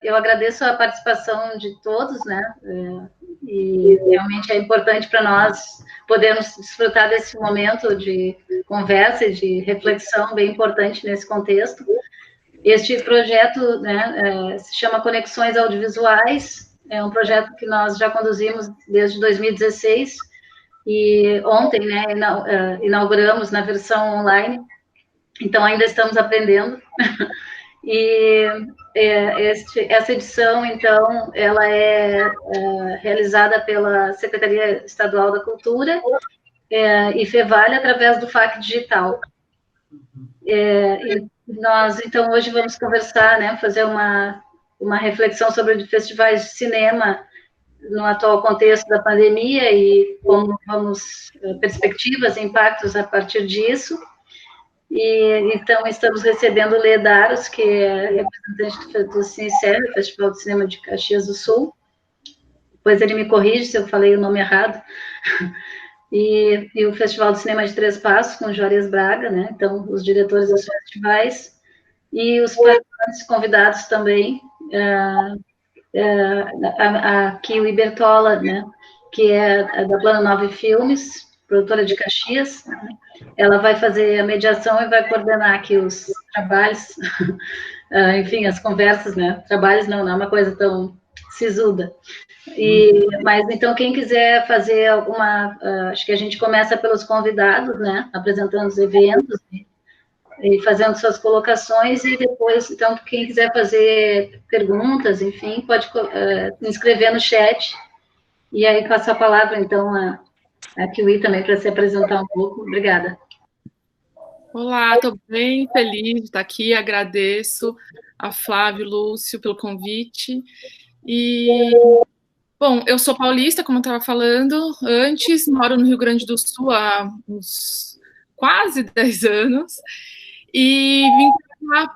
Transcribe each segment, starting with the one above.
eu agradeço a participação de todos, né? E realmente é importante para nós podermos desfrutar desse momento de conversa e de reflexão bem importante nesse contexto. Este projeto, né, se chama Conexões Audiovisuais, é um projeto que nós já conduzimos desde 2016 e ontem, né, inauguramos na versão online, então ainda estamos aprendendo. E essa edição, então, ela é realizada pela Secretaria Estadual da Cultura e FEVALE através do FAC Digital. Nós, então, hoje vamos conversar, né, fazer uma reflexão sobre os festivais de cinema no atual contexto da pandemia e como vamos, perspectivas e impactos a partir disso. E, então, estamos recebendo o Lê Daros, que é representante do CineCer, Festival de Cinema de Caxias do Sul. Depois ele me corrige se eu falei o nome errado. E o Festival de Cinema de Três Passos, com Juarez Braga, né? Então, os diretores dos festivais. E os participantes convidados também, aqui o Ibertola, né? Que é da Plano 9 Filmes, produtora de Caxias. Ela vai fazer a mediação e vai coordenar aqui os trabalhos, enfim, as conversas, né? Trabalhos não é uma coisa tão sisuda. Mas, então, quem quiser fazer alguma... acho que a gente começa pelos convidados, né? Apresentando os eventos e fazendo suas colocações, e depois, então, quem quiser fazer perguntas, enfim, pode se inscrever no chat, e aí passar a palavra, então, a Kiwi também para se apresentar um pouco. Obrigada. Olá, estou bem feliz de estar aqui, agradeço a Flávio e Lúcio pelo convite. E, bom, eu sou paulista, como eu estava falando antes, moro no Rio Grande do Sul há uns quase 10 anos, e vim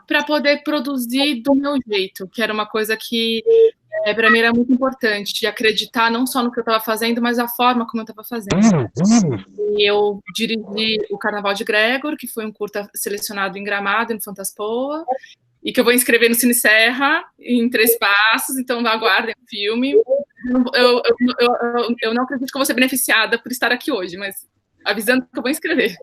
para poder produzir do meu jeito, que era uma coisa que para mim era muito importante, de acreditar não só no que eu estava fazendo, mas a forma como eu estava fazendo. E eu dirigi o Carnaval de Gregor, que foi um curta selecionado em Gramado, no Fantaspoa, e que eu vou inscrever no Cine Serra, em 3 passos, então aguardem o filme. Eu não acredito que eu vou ser beneficiada por estar aqui hoje, mas avisando que eu vou inscrever.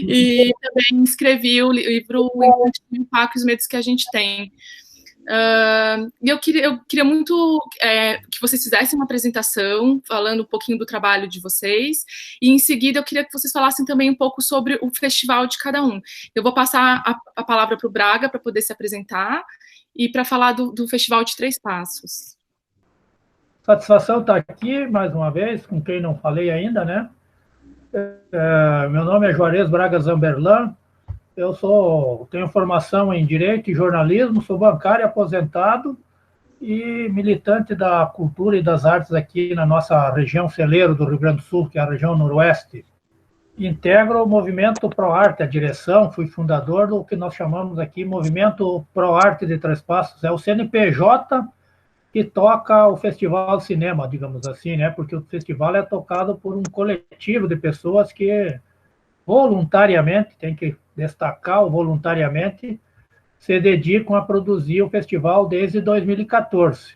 E também escrevi o livro O Impacto e os Medos que a gente tem. E eu queria muito que vocês fizessem uma apresentação falando um pouquinho do trabalho de vocês, e em seguida eu queria que vocês falassem também um pouco sobre o festival de cada um. Eu vou passar a palavra para o Braga para poder se apresentar e para falar do Festival de Três Passos. Satisfação estar aqui mais uma vez, com quem não falei ainda, né? Meu nome é Juarez Braga Zamberlan. Eu tenho formação em Direito e Jornalismo, sou bancário aposentado e militante da cultura e das artes aqui na nossa região celeiro do Rio Grande do Sul, que é a região noroeste. Integro o movimento ProArte, a direção, fui fundador do que nós chamamos aqui Movimento ProArte de Três Passos. É o CNPJ que toca o Festival de Cinema, digamos assim, né? Porque o festival é tocado por um coletivo de pessoas que voluntariamente, tem que destacar o voluntariamente, se dedicam a produzir o festival desde 2014.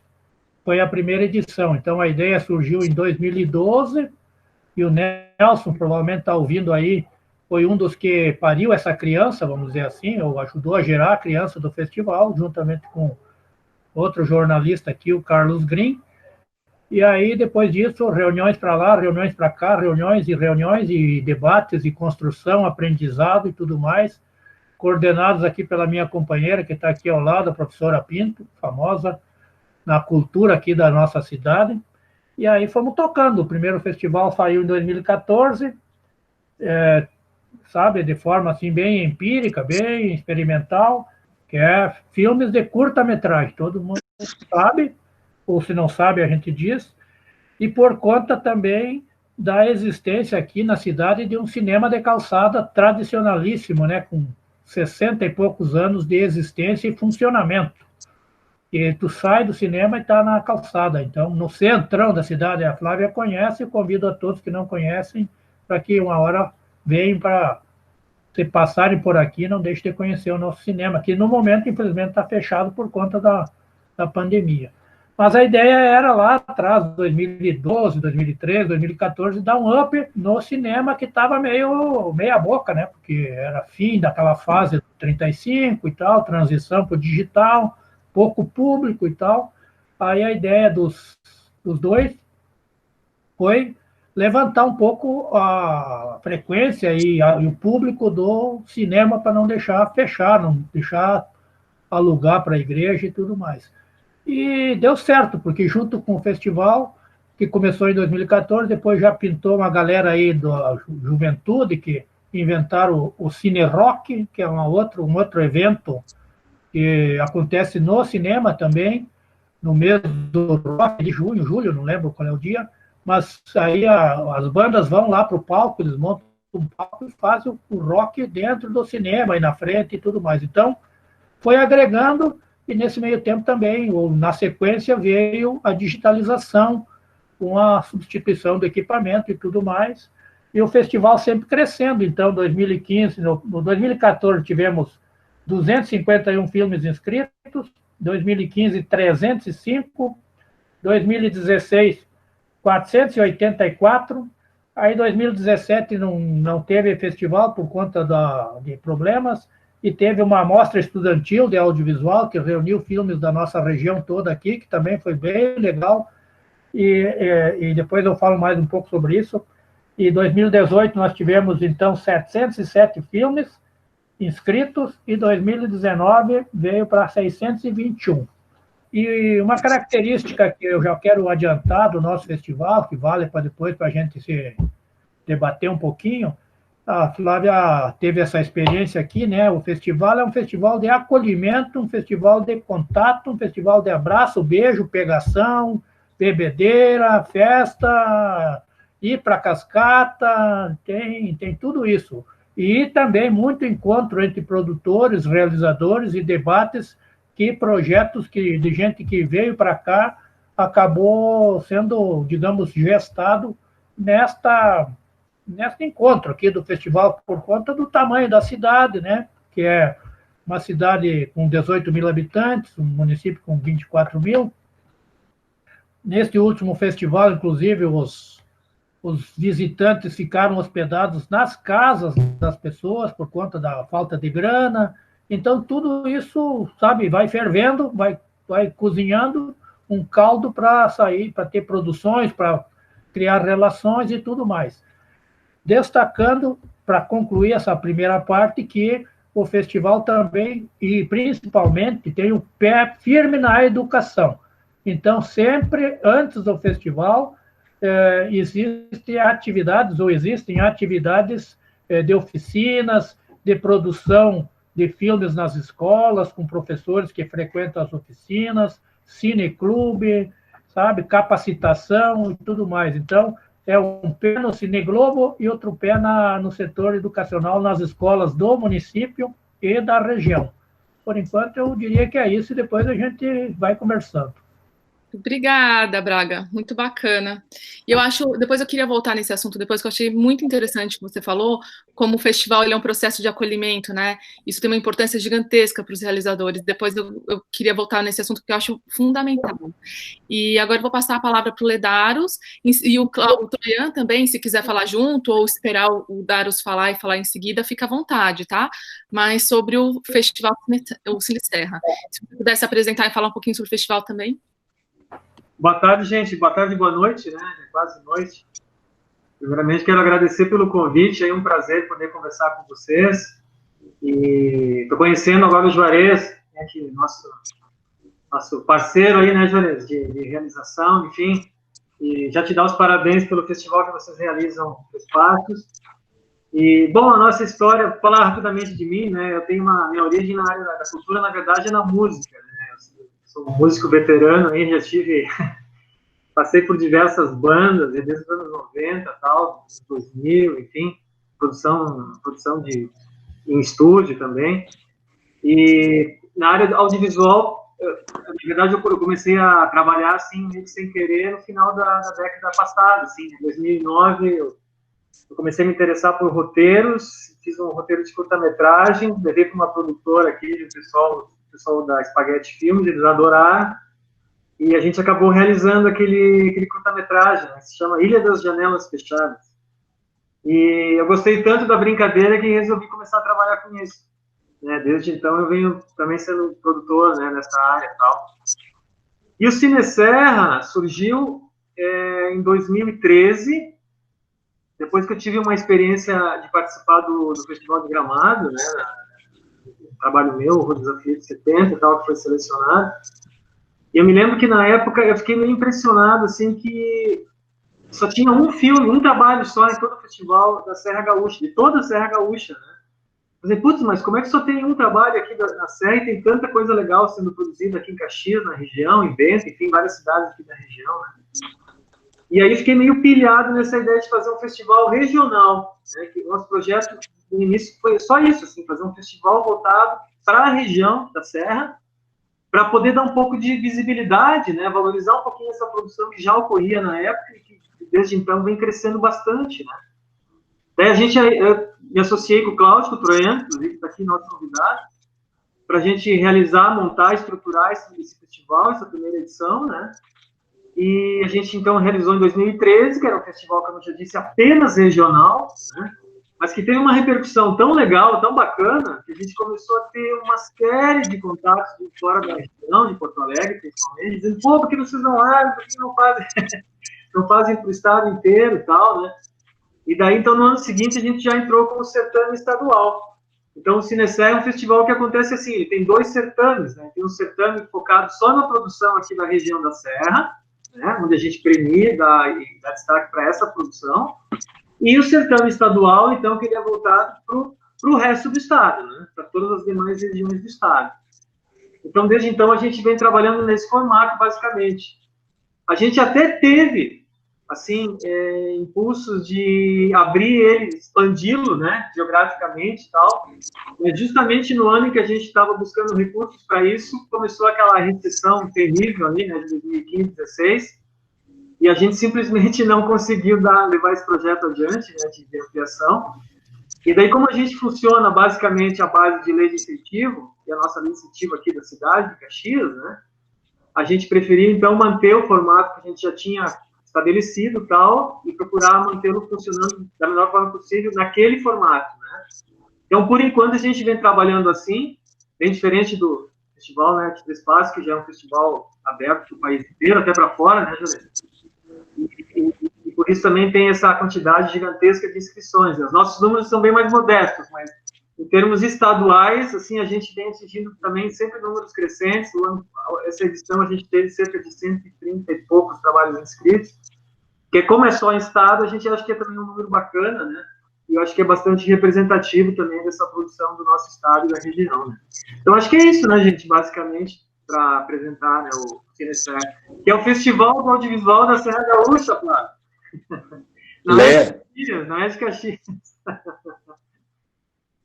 Foi a primeira edição, então a ideia surgiu em 2012, e o Nelson, provavelmente está ouvindo aí, foi um dos que pariu essa criança, vamos dizer assim, ou ajudou a gerar a criança do festival, juntamente com outro jornalista aqui, o Carlos Green. E aí, depois disso, reuniões para lá, reuniões para cá, reuniões e debates e construção, aprendizado e tudo mais, coordenados aqui pela minha companheira, que está aqui ao lado, a professora Pinto, famosa na cultura aqui da nossa cidade. E aí fomos tocando. O primeiro festival saiu em 2014, sabe, de forma assim bem empírica, bem experimental, que é filmes de curta-metragem. Todo mundo sabe, ou se não sabe, a gente diz, e por conta também da existência aqui na cidade de um cinema de calçada tradicionalíssimo, né, com 60 e poucos anos de existência e funcionamento. E tu sai do cinema e está na calçada, então, no centrão da cidade, a Flávia conhece, eu convido a todos que não conhecem, para que uma hora venham para, se passarem por aqui, não deixem de conhecer o nosso cinema, que no momento, infelizmente, está fechado por conta da pandemia. Mas a ideia era lá atrás, 2012, 2013, 2014, dar um up no cinema que estava meio meia boca, né? Porque era fim daquela fase do 35 e tal, transição para o digital, pouco público e tal. Aí a ideia dos dois foi levantar um pouco a frequência e o público do cinema para não deixar fechar, não deixar alugar para a igreja e tudo mais. E deu certo, porque junto com o festival, que começou em 2014, depois já pintou uma galera aí da juventude, que inventaram o Cine Rock, que é um outro evento que acontece no cinema também, no mês do rock de junho, julho, não lembro qual é o dia, mas aí as bandas vão lá para o palco, eles montam um palco e fazem o rock dentro do cinema, aí na frente e tudo mais. Então, foi agregando. E nesse meio tempo também, ou na sequência, veio a digitalização, com a substituição do equipamento e tudo mais, e o festival sempre crescendo. Então, 2015, no 2014 tivemos 251 filmes inscritos, 2015, 305, 2016, 484, aí 2017 não teve festival por conta de problemas, e teve uma amostra estudantil de audiovisual, que reuniu filmes da nossa região toda aqui, que também foi bem legal, e depois eu falo mais um pouco sobre isso. E em 2018 nós tivemos, então, 707 filmes inscritos, e 2019 veio para 621. E uma característica que eu já quero adiantar do nosso festival, que vale para depois para a gente se debater um pouquinho. A Flávia teve essa experiência aqui, né? O festival é um festival de acolhimento, um festival de contato, um festival de abraço, beijo, pegação, bebedeira, festa, ir para cascata, tem tudo isso. E também muito encontro entre produtores, realizadores e debates projetos de gente que veio para cá acabou sendo, digamos, gestado neste encontro aqui do festival, por conta do tamanho da cidade, né? Que é uma cidade com 18 mil habitantes, um município com 24 mil. Neste último festival, inclusive, os visitantes ficaram hospedados nas casas das pessoas por conta da falta de grana. Então, tudo isso, sabe, vai fervendo, vai cozinhando um caldo para sair, para ter produções, para criar relações e tudo mais. Destacando, para concluir essa primeira parte, que o festival também, e principalmente, tem o pé firme na educação. Então, sempre antes do festival, existem atividades de oficinas, de produção de filmes nas escolas, com professores que frequentam as oficinas, cineclube, sabe, capacitação e tudo mais. Então, é um pé no Cine Globo e outro pé no setor educacional, nas escolas do município e da região. Por enquanto, eu diria que é isso, e depois a gente vai conversando. Obrigada, Braga, muito bacana. E eu acho, depois eu queria voltar nesse assunto, depois que eu achei muito interessante o que você falou, como o festival ele é um processo de acolhimento, né? Isso tem uma importância gigantesca para os realizadores. Depois eu queria voltar nesse assunto que eu acho fundamental. E agora eu vou passar a palavra para o Ledaros, e o Troian também, se quiser falar junto, ou esperar o Daros falar e falar em seguida, fica à vontade, tá? Mas sobre o festival, o Cine Serra. Se você pudesse apresentar e falar um pouquinho sobre o festival também. Boa tarde, gente. Boa tarde e boa noite, né? É quase noite. Primeiramente, quero agradecer pelo convite. É um prazer poder conversar com vocês. E estou conhecendo agora o Juarez, né, que nosso parceiro aí, né, Juarez, de realização, enfim. E já te dar os parabéns pelo festival que vocês realizam nos parques. E, bom, a nossa história, vou falar rapidamente de mim, né? Eu tenho minha origem na área da cultura, na verdade, é na música, né? Sou um músico veterano aí, passei por diversas bandas, desde os anos 90, tal, 2000, enfim, produção em estúdio também. E na área audiovisual, na verdade, eu comecei a trabalhar assim, meio que sem querer, no final da década passada, assim, em 2009, eu comecei a me interessar por roteiros, fiz um roteiro de curta-metragem, levei para uma produtora aqui, o pessoal pessoal da Spaghetti Filmes, eles adoraram, e a gente acabou realizando aquele curta-metragem, né, que se chama Ilha das Janelas Fechadas. E eu gostei tanto da brincadeira que resolvi começar a trabalhar com isso. Né? Desde então eu venho também sendo produtor, né, nessa área e tal. E o Cine Serra surgiu em 2013, depois que eu tive uma experiência de participar do Festival de Gramado, né, trabalho meu, o Desafio de 70 e tal, que foi selecionado. E eu me lembro que na época eu fiquei meio impressionado, assim, que só tinha um filme, um trabalho só em todo o festival da Serra Gaúcha, de toda a Serra Gaúcha, né? Eu falei, putz, mas como é que só tem um trabalho aqui na Serra e tem tanta coisa legal sendo produzida aqui em Caxias, na região, em Bento, enfim, várias cidades aqui da região, né? E aí fiquei meio pilhado nessa ideia de fazer um festival regional, né? Que o nosso projeto, no início, foi só isso, assim, fazer um festival voltado para a região da Serra, para poder dar um pouco de visibilidade, né? Valorizar um pouquinho essa produção que já ocorria na época e que desde então vem crescendo bastante, né? Daí eu me associei com o Cláudio, com o Troiano, inclusive, que está aqui nosso convidado, para a gente realizar, montar, estruturar esse festival, essa primeira edição, né? E a gente, então, realizou em 2013, que era um festival, como eu já disse, apenas regional, né? Mas que teve uma repercussão tão legal, tão bacana, que a gente começou a ter uma série de contatos de fora da região, de Porto Alegre, principalmente, dizendo, pô, por que vocês não abrem, por que não fazem para o estado inteiro e tal, né? E daí, então, no ano seguinte, a gente já entrou com o certame estadual. Então, o Cine Serra é um festival que acontece assim, ele tem 2 certames, né? Tem um certame focado só na produção aqui da região da Serra, né? Onde a gente premia e dá destaque para essa produção. E o certame estadual, então, que ele é voltado para o resto do estado, né? Para todas as demais regiões do estado. Então, desde então, a gente vem trabalhando nesse formato, basicamente. A gente até teve, assim, impulsos de abrir ele, expandi-lo, né, geograficamente e tal. Mas justamente no ano em que a gente estava buscando recursos para isso, começou aquela recessão terrível ali, né, de 2015, 2016, e a gente simplesmente não conseguiu levar esse projeto adiante, né, de ampliação. E daí, como a gente funciona basicamente à base de lei de incentivo, e a nossa lei de incentivo aqui da cidade, de Caxias, né, a gente preferiu, então, manter o formato que a gente já tinha estabelecido tal, e procurar mantê-lo funcionando da melhor forma possível naquele formato, né? Então, por enquanto, a gente vem trabalhando assim, bem diferente do festival, né, de Espaço, que já é um festival aberto para o país inteiro, até para fora, né, Juliana? E por isso também tem essa quantidade gigantesca de inscrições. Os nossos números são bem mais modestos, mas em termos estaduais, assim, a gente vem atingindo também sempre números crescentes. Essa edição a gente teve cerca de 130 e poucos trabalhos inscritos, porque como é só em estado, a gente acha que é também um número bacana, né? E eu acho que é bastante representativo também dessa produção do nosso estado e da região, né? Então, acho que é isso, né, gente, basicamente, para apresentar, né, o Cine Serra, que é o Festival do Audiovisual da Serra Gaúcha, claro. Não é de Caxias.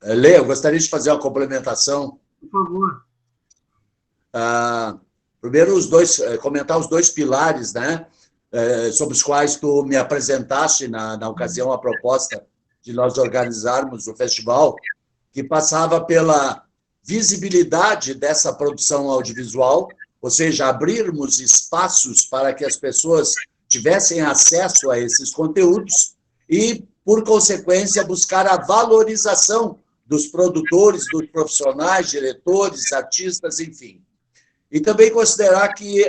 Lê, eu gostaria de fazer uma complementação. Por favor. Primeiro, comentar os 2 pilares, né, sobre os quais tu me apresentaste na ocasião a proposta de nós organizarmos o festival, que passava pela visibilidade dessa produção audiovisual, ou seja, abrirmos espaços para que as pessoas tivessem acesso a esses conteúdos e, por consequência, buscar a valorização dos produtores, dos profissionais, diretores, artistas, enfim. E também considerar que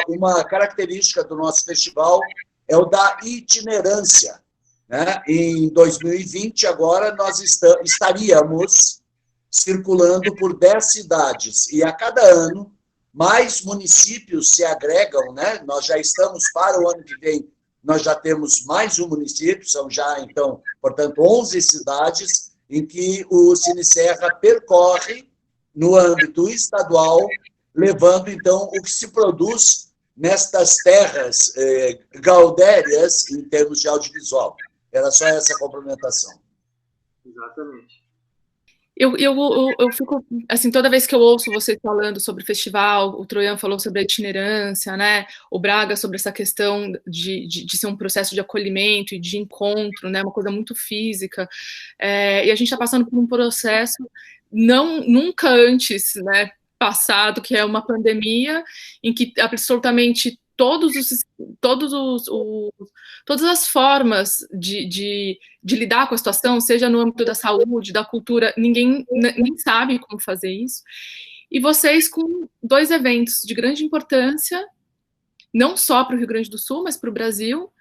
uma característica do nosso festival é o da itinerância, né? Em 2020, agora, nós estaríamos circulando por 10 cidades, e a cada ano mais municípios se agregam, né? Nós já estamos, para o ano que vem, nós já temos mais um município, são já, então, portanto, 11 cidades em que o Cine Serra percorre no âmbito estadual, levando, então, o que se produz nestas terras gaudérias em termos de audiovisual. Era só essa complementação. Exatamente. Eu fico, assim, toda vez que eu ouço vocês falando sobre o festival, o Troian falou sobre a itinerância, né? O Braga sobre essa questão de ser um processo de acolhimento e de encontro, né? Uma coisa muito física. E a gente está passando por um processo nunca antes, né, passado, que é uma pandemia, em que absolutamente todas as formas de lidar com a situação, seja no âmbito da saúde, da cultura, ninguém nem sabe como fazer isso. E vocês com 2 eventos de grande importância, não só para o Rio Grande do Sul, mas para o Brasil.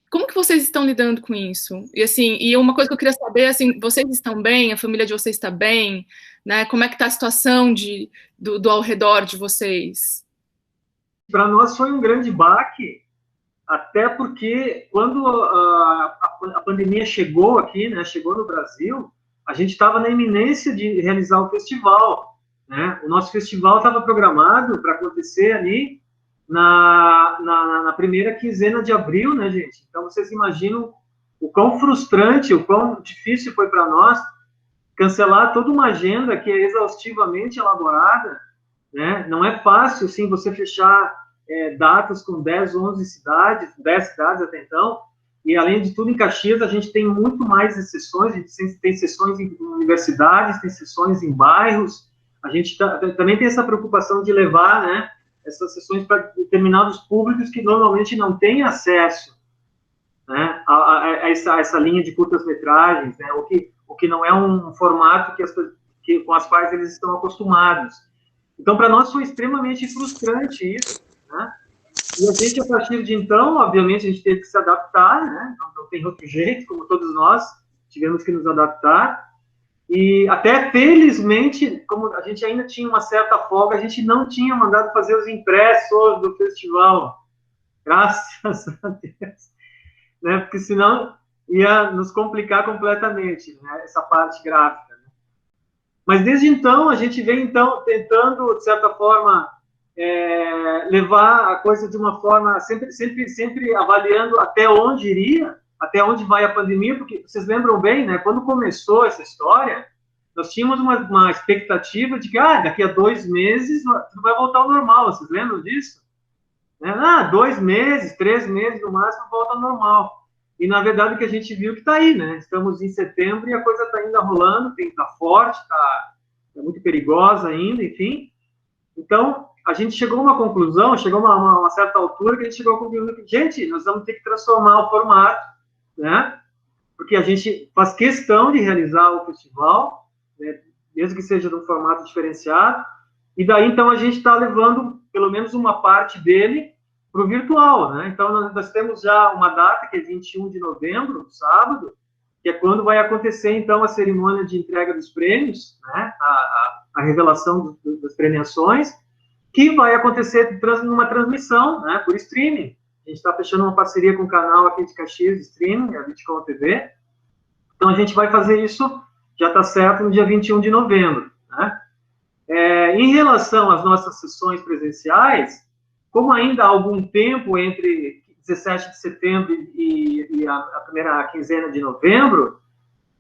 Como que vocês estão lidando com isso? E assim, e uma coisa que eu queria saber, assim, vocês estão bem? A família de vocês está bem? Né? Como é que está a situação do ao redor de vocês? Para nós foi um grande baque, até porque quando a pandemia chegou aqui, né, chegou no Brasil, a gente estava na iminência de realizar o festival, né? O nosso festival estava programado para acontecer ali na primeira quinzena de abril, né, gente? Então, vocês imaginam o quão frustrante, o quão difícil foi para nós cancelar toda uma agenda que é exaustivamente elaborada, né? Não é fácil, sim, você fechar datas com 10, 11 cidades, 10 cidades até então, e, além de tudo, em Caxias, a gente tem muito mais exceções, a gente tem sessões em universidades, tem sessões em bairros, a gente também tem essa preocupação de levar, né, essas sessões para determinados públicos que normalmente não têm acesso, né, a essa linha de curtas-metragens, né, o que não é um formato com as quais eles estão acostumados. Então, para nós foi extremamente frustrante isso, né? E a gente, a partir de então, obviamente, a gente teve que se adaptar, né? Não tem outro jeito, como todos nós tivemos que nos adaptar. E até, felizmente, como a gente ainda tinha uma certa folga, a gente não tinha mandado fazer os impressos do festival. Graças a Deus. Né? Porque senão ia nos complicar completamente, né? Essa parte gráfica. Né? Mas desde então, a gente vem então tentando, de certa forma, levar a coisa de uma forma, sempre avaliando até onde iria, até onde vai a pandemia, porque vocês lembram bem, né? Quando começou essa história, nós tínhamos uma expectativa de que daqui a 2 meses tudo vai voltar ao normal. Vocês lembram disso? 2 meses, 3 meses no máximo volta ao normal. E, na verdade, o que a gente viu que está aí, né? Estamos em setembro e a coisa está ainda rolando, está forte, está muito perigosa ainda, enfim. Então, a gente chegou a uma conclusão, chegou a uma certa altura que a gente chegou à conclusão que, gente, nós vamos ter que transformar o formato, né? Porque a gente faz questão de realizar o festival, né? Mesmo que seja de um formato diferenciado, e daí, então, a gente está levando, pelo menos uma parte dele, para o virtual, né? Então, nós temos já uma data, que é 21 de novembro, sábado, que é quando vai acontecer, então, a cerimônia de entrega dos prêmios, né? A revelação das premiações, que vai acontecer numa transmissão, né? Por streaming. A gente está fechando uma parceria com o canal aqui de Caxias, de streaming, a Vitcom TV. Então, a gente vai fazer isso, já está certo, no dia 21 de novembro, né? Em relação às nossas sessões presenciais, como ainda há algum tempo entre 17 de setembro e a primeira quinzena de novembro,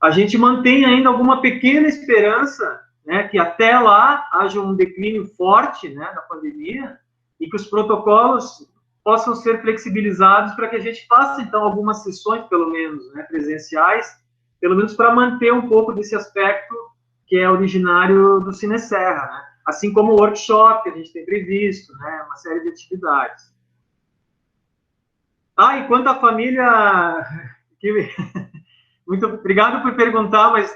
a gente mantém ainda alguma pequena esperança, né, que até lá haja um declínio forte, né, da pandemia e que os protocolos possam ser flexibilizados para que a gente faça, então, algumas sessões, pelo menos, né, presenciais, pelo menos para manter um pouco desse aspecto que é originário do Cine Serra, né? Assim como o workshop que a gente tem previsto, né, uma série de atividades. E quanto à família... Muito obrigado por perguntar, mas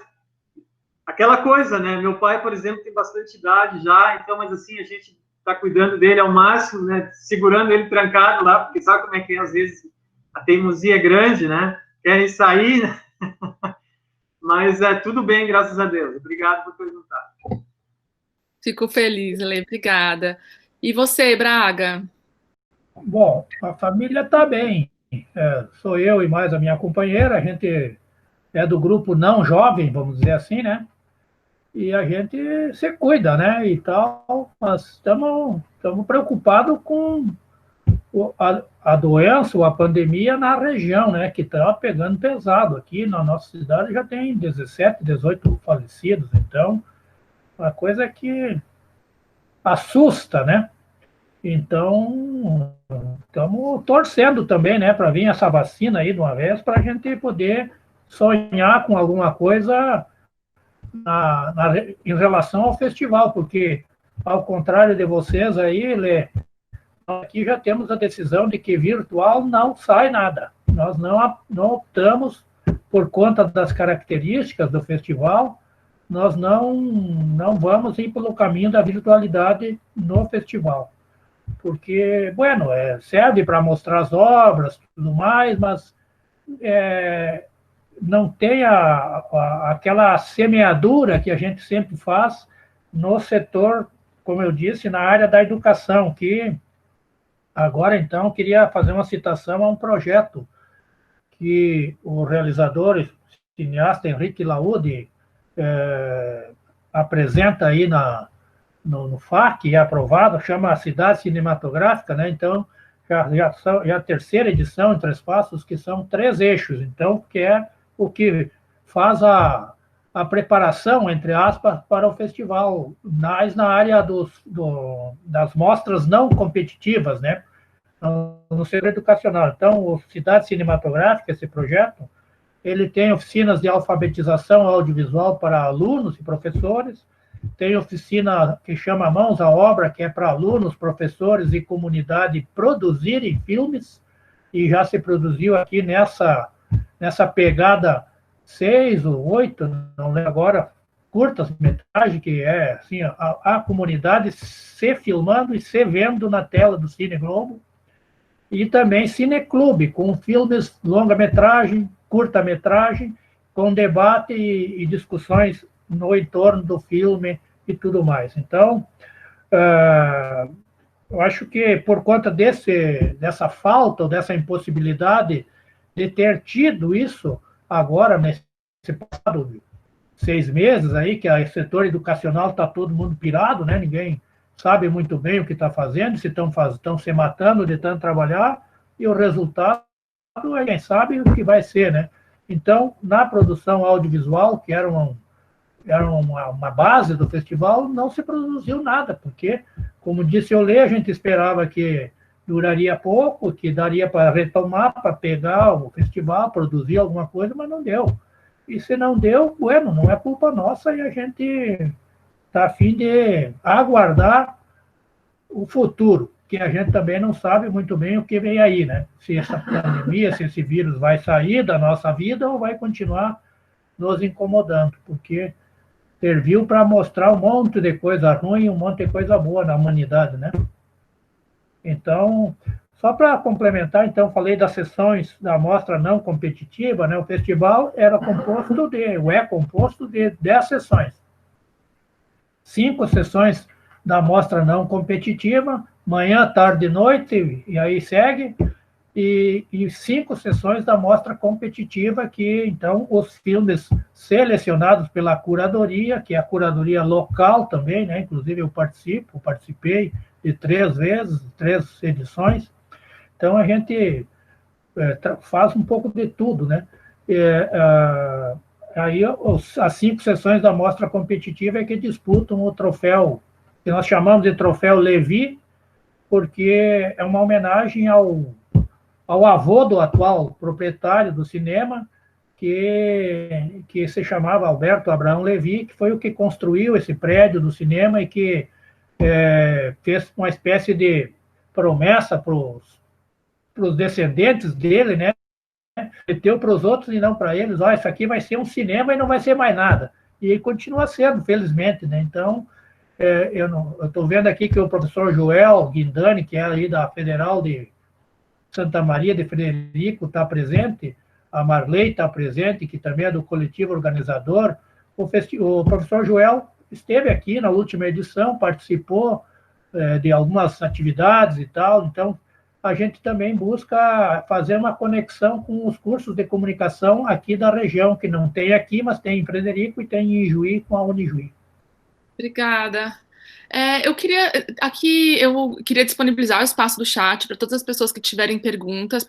aquela coisa, né? Meu pai, por exemplo, tem bastante idade já, então, mas assim, a gente está cuidando dele ao máximo, né? Segurando ele trancado lá, porque sabe como é que é, às vezes a teimosia é grande, né? Querem sair, né? Mas tudo bem, graças a Deus. Obrigado por perguntar. Fico feliz, Lê, obrigada. E você, Braga? Bom, a família está bem. Sou eu e mais a minha companheira, a gente é do grupo não jovem, vamos dizer assim, né? E a gente se cuida, né? E tal, mas estamos preocupados com a doença ou a pandemia na região, né? Que está pegando pesado. Aqui na nossa cidade já tem 17, 18 falecidos, então, uma coisa que assusta, né? Então, estamos torcendo também, né, para vir essa vacina aí de uma vez, para a gente poder sonhar com alguma coisa em relação ao festival, porque ao contrário de vocês aí, Lê, aqui já temos a decisão de que virtual não sai nada. Nós não optamos, por conta das características do festival, nós não vamos ir pelo caminho da virtualidade no festival. Porque, bueno, serve para mostrar as obras, tudo mais, mas não tem aquela semeadura que a gente sempre faz no setor, como eu disse, na área da educação, que agora, então, queria fazer uma citação a um projeto que o realizador, cineasta Henrique Laúde, apresenta aí no FAC, e é aprovado, chama a Cidade Cinematográfica, né? Então, já a terceira edição em 3 passos, que são 3 eixos, então, que é o que faz a preparação, entre aspas, para o festival, mais na área das mostras não competitivas, né? No setor educacional. Então, o Cidade Cinematográfica, esse projeto, ele tem oficinas de alfabetização audiovisual para alunos e professores, tem oficina que chama Mãos à Obra, que é para alunos, professores e comunidade produzirem filmes, e já se produziu aqui nessa pegada 6 ou 8, não lembro agora, curtas-metragem, que é assim, a comunidade se filmando e se vendo na tela do Cine Globo, e também cineclube, com filmes longa-metragem, curta-metragem, com debate e discussões no entorno do filme e tudo mais. Então, eu acho que por conta dessa falta, ou dessa impossibilidade de ter tido isso agora, nesse passado 6 meses aí, que o setor educacional está todo mundo pirado, né? Ninguém sabe muito bem o que está fazendo, se estão se matando de tanto trabalhar, e o resultado, quem sabe o que vai ser, né? Então, na produção audiovisual, que era uma base do festival, não se produziu nada, porque, como disse o Lê, a gente esperava que duraria pouco, que daria para retomar, para pegar o festival, produzir alguma coisa, mas não deu. E se não deu, bueno, não é culpa nossa, e a gente está a fim de aguardar o futuro, que a gente também não sabe muito bem o que vem aí, né? Se essa pandemia, se esse vírus vai sair da nossa vida ou vai continuar nos incomodando, porque serviu para mostrar um monte de coisa ruim e um monte de coisa boa na humanidade, né? Então, só para complementar, então, falei das sessões da mostra não competitiva, né? O festival é composto de 10 sessões. 5 sessões da mostra não competitiva, manhã, tarde e noite, e aí segue, e 5 sessões da mostra competitiva, que, então, os filmes selecionados pela curadoria, que é a curadoria local também, né? Inclusive eu participei de 3 vezes, 3 edições, então a gente faz um pouco de tudo, né? Aí as 5 sessões da mostra competitiva é que disputam o troféu, que nós chamamos de troféu Levi, porque é uma homenagem ao avô do atual proprietário do cinema, que se chamava Alberto Abraão Levi, que foi o que construiu esse prédio do cinema e que fez uma espécie de promessa para os descendentes dele, né? Meteu para os outros e não para eles, isso aqui vai ser um cinema e não vai ser mais nada. E continua sendo, felizmente, né? Então, eu estou vendo aqui que o professor Joel Guindani, que é aí da Federal de Santa Maria de Frederico, está presente, a Marley está presente, que também é do coletivo organizador. O professor Joel esteve aqui na última edição, participou de algumas atividades e tal, então a gente também busca fazer uma conexão com os cursos de comunicação aqui da região, que não tem aqui, mas tem em Frederico e tem em Juí, com a Unijuí. Obrigada. Eu queria disponibilizar o espaço do chat para todas as pessoas que tiverem perguntas,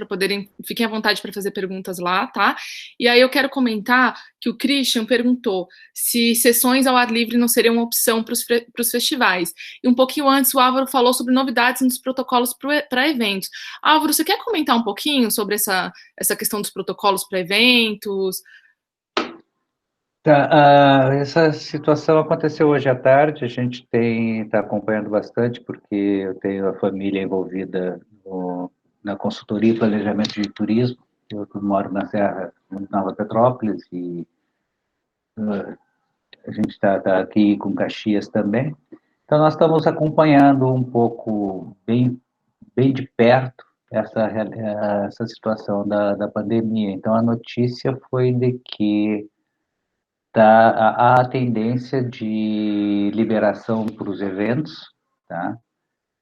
fiquem à vontade para fazer perguntas lá, tá? E aí eu quero comentar que o Christian perguntou se sessões ao ar livre não seriam uma opção para os festivais. E um pouquinho antes o Álvaro falou sobre novidades nos protocolos para eventos. Álvaro, você quer comentar um pouquinho sobre essa questão dos protocolos para eventos? Tá, essa situação aconteceu hoje à tarde, a gente está acompanhando bastante, porque eu tenho a família envolvida na consultoria e planejamento de turismo. Eu moro na Serra, em Nova Petrópolis, e a gente está aqui com Caxias também. Então, nós estamos acompanhando um pouco, bem de perto, essa situação da pandemia. Então, a notícia foi de que há a tendência de liberação para os eventos, tá?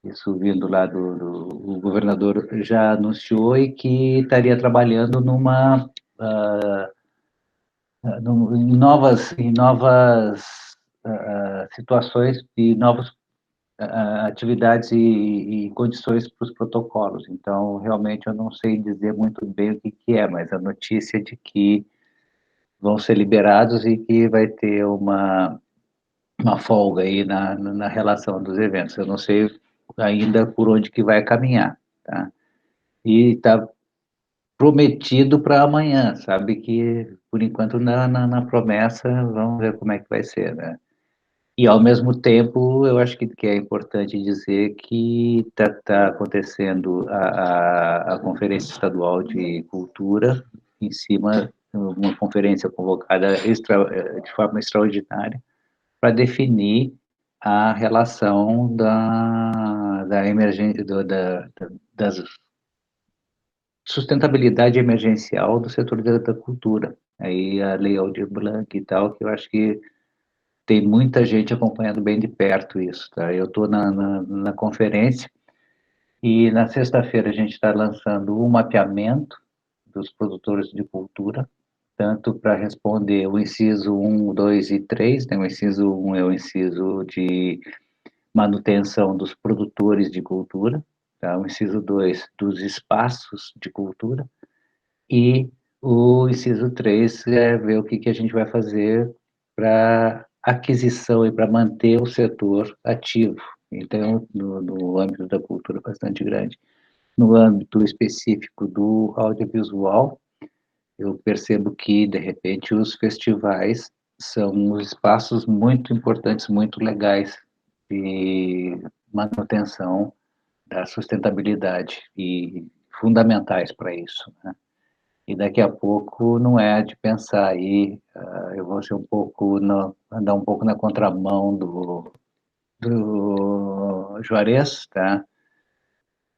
Isso vindo lá o governador já anunciou e que estaria trabalhando em novas situações e novas atividades e condições para os protocolos. Então, realmente, eu não sei dizer muito bem o que é, mas a notícia de que vão ser liberados e que vai ter uma folga aí na relação dos eventos. Eu não sei ainda por onde que vai caminhar, tá? E está prometido para amanhã, sabe que, por enquanto, na promessa, vamos ver como é que vai ser, né? E, ao mesmo tempo, eu acho que é importante dizer que está acontecendo a Conferência Estadual de Cultura, em cima, uma conferência convocada de forma extraordinária, para definir a relação da emergência, da sustentabilidade emergencial do setor da cultura. Aí a Lei Aldir Blanc e tal, que eu acho que tem muita gente acompanhando bem de perto isso, tá? Eu estou na conferência e na sexta-feira a gente está lançando um mapeamento dos produtores de cultura, tanto para responder o inciso 1, 2 e 3, né? O inciso 1 é o inciso de manutenção dos produtores de cultura, tá? O inciso 2, dos espaços de cultura, e o inciso 3 é ver o que a gente vai fazer para aquisição e para manter o setor ativo. Então, no âmbito da cultura bastante grande. No âmbito específico do audiovisual, eu percebo que, de repente, os festivais são espaços muito importantes, muito legais de manutenção da sustentabilidade e fundamentais para isso, né? E daqui a pouco não é de pensar aí, eu vou ser andar um pouco na contramão do Juarez, tá?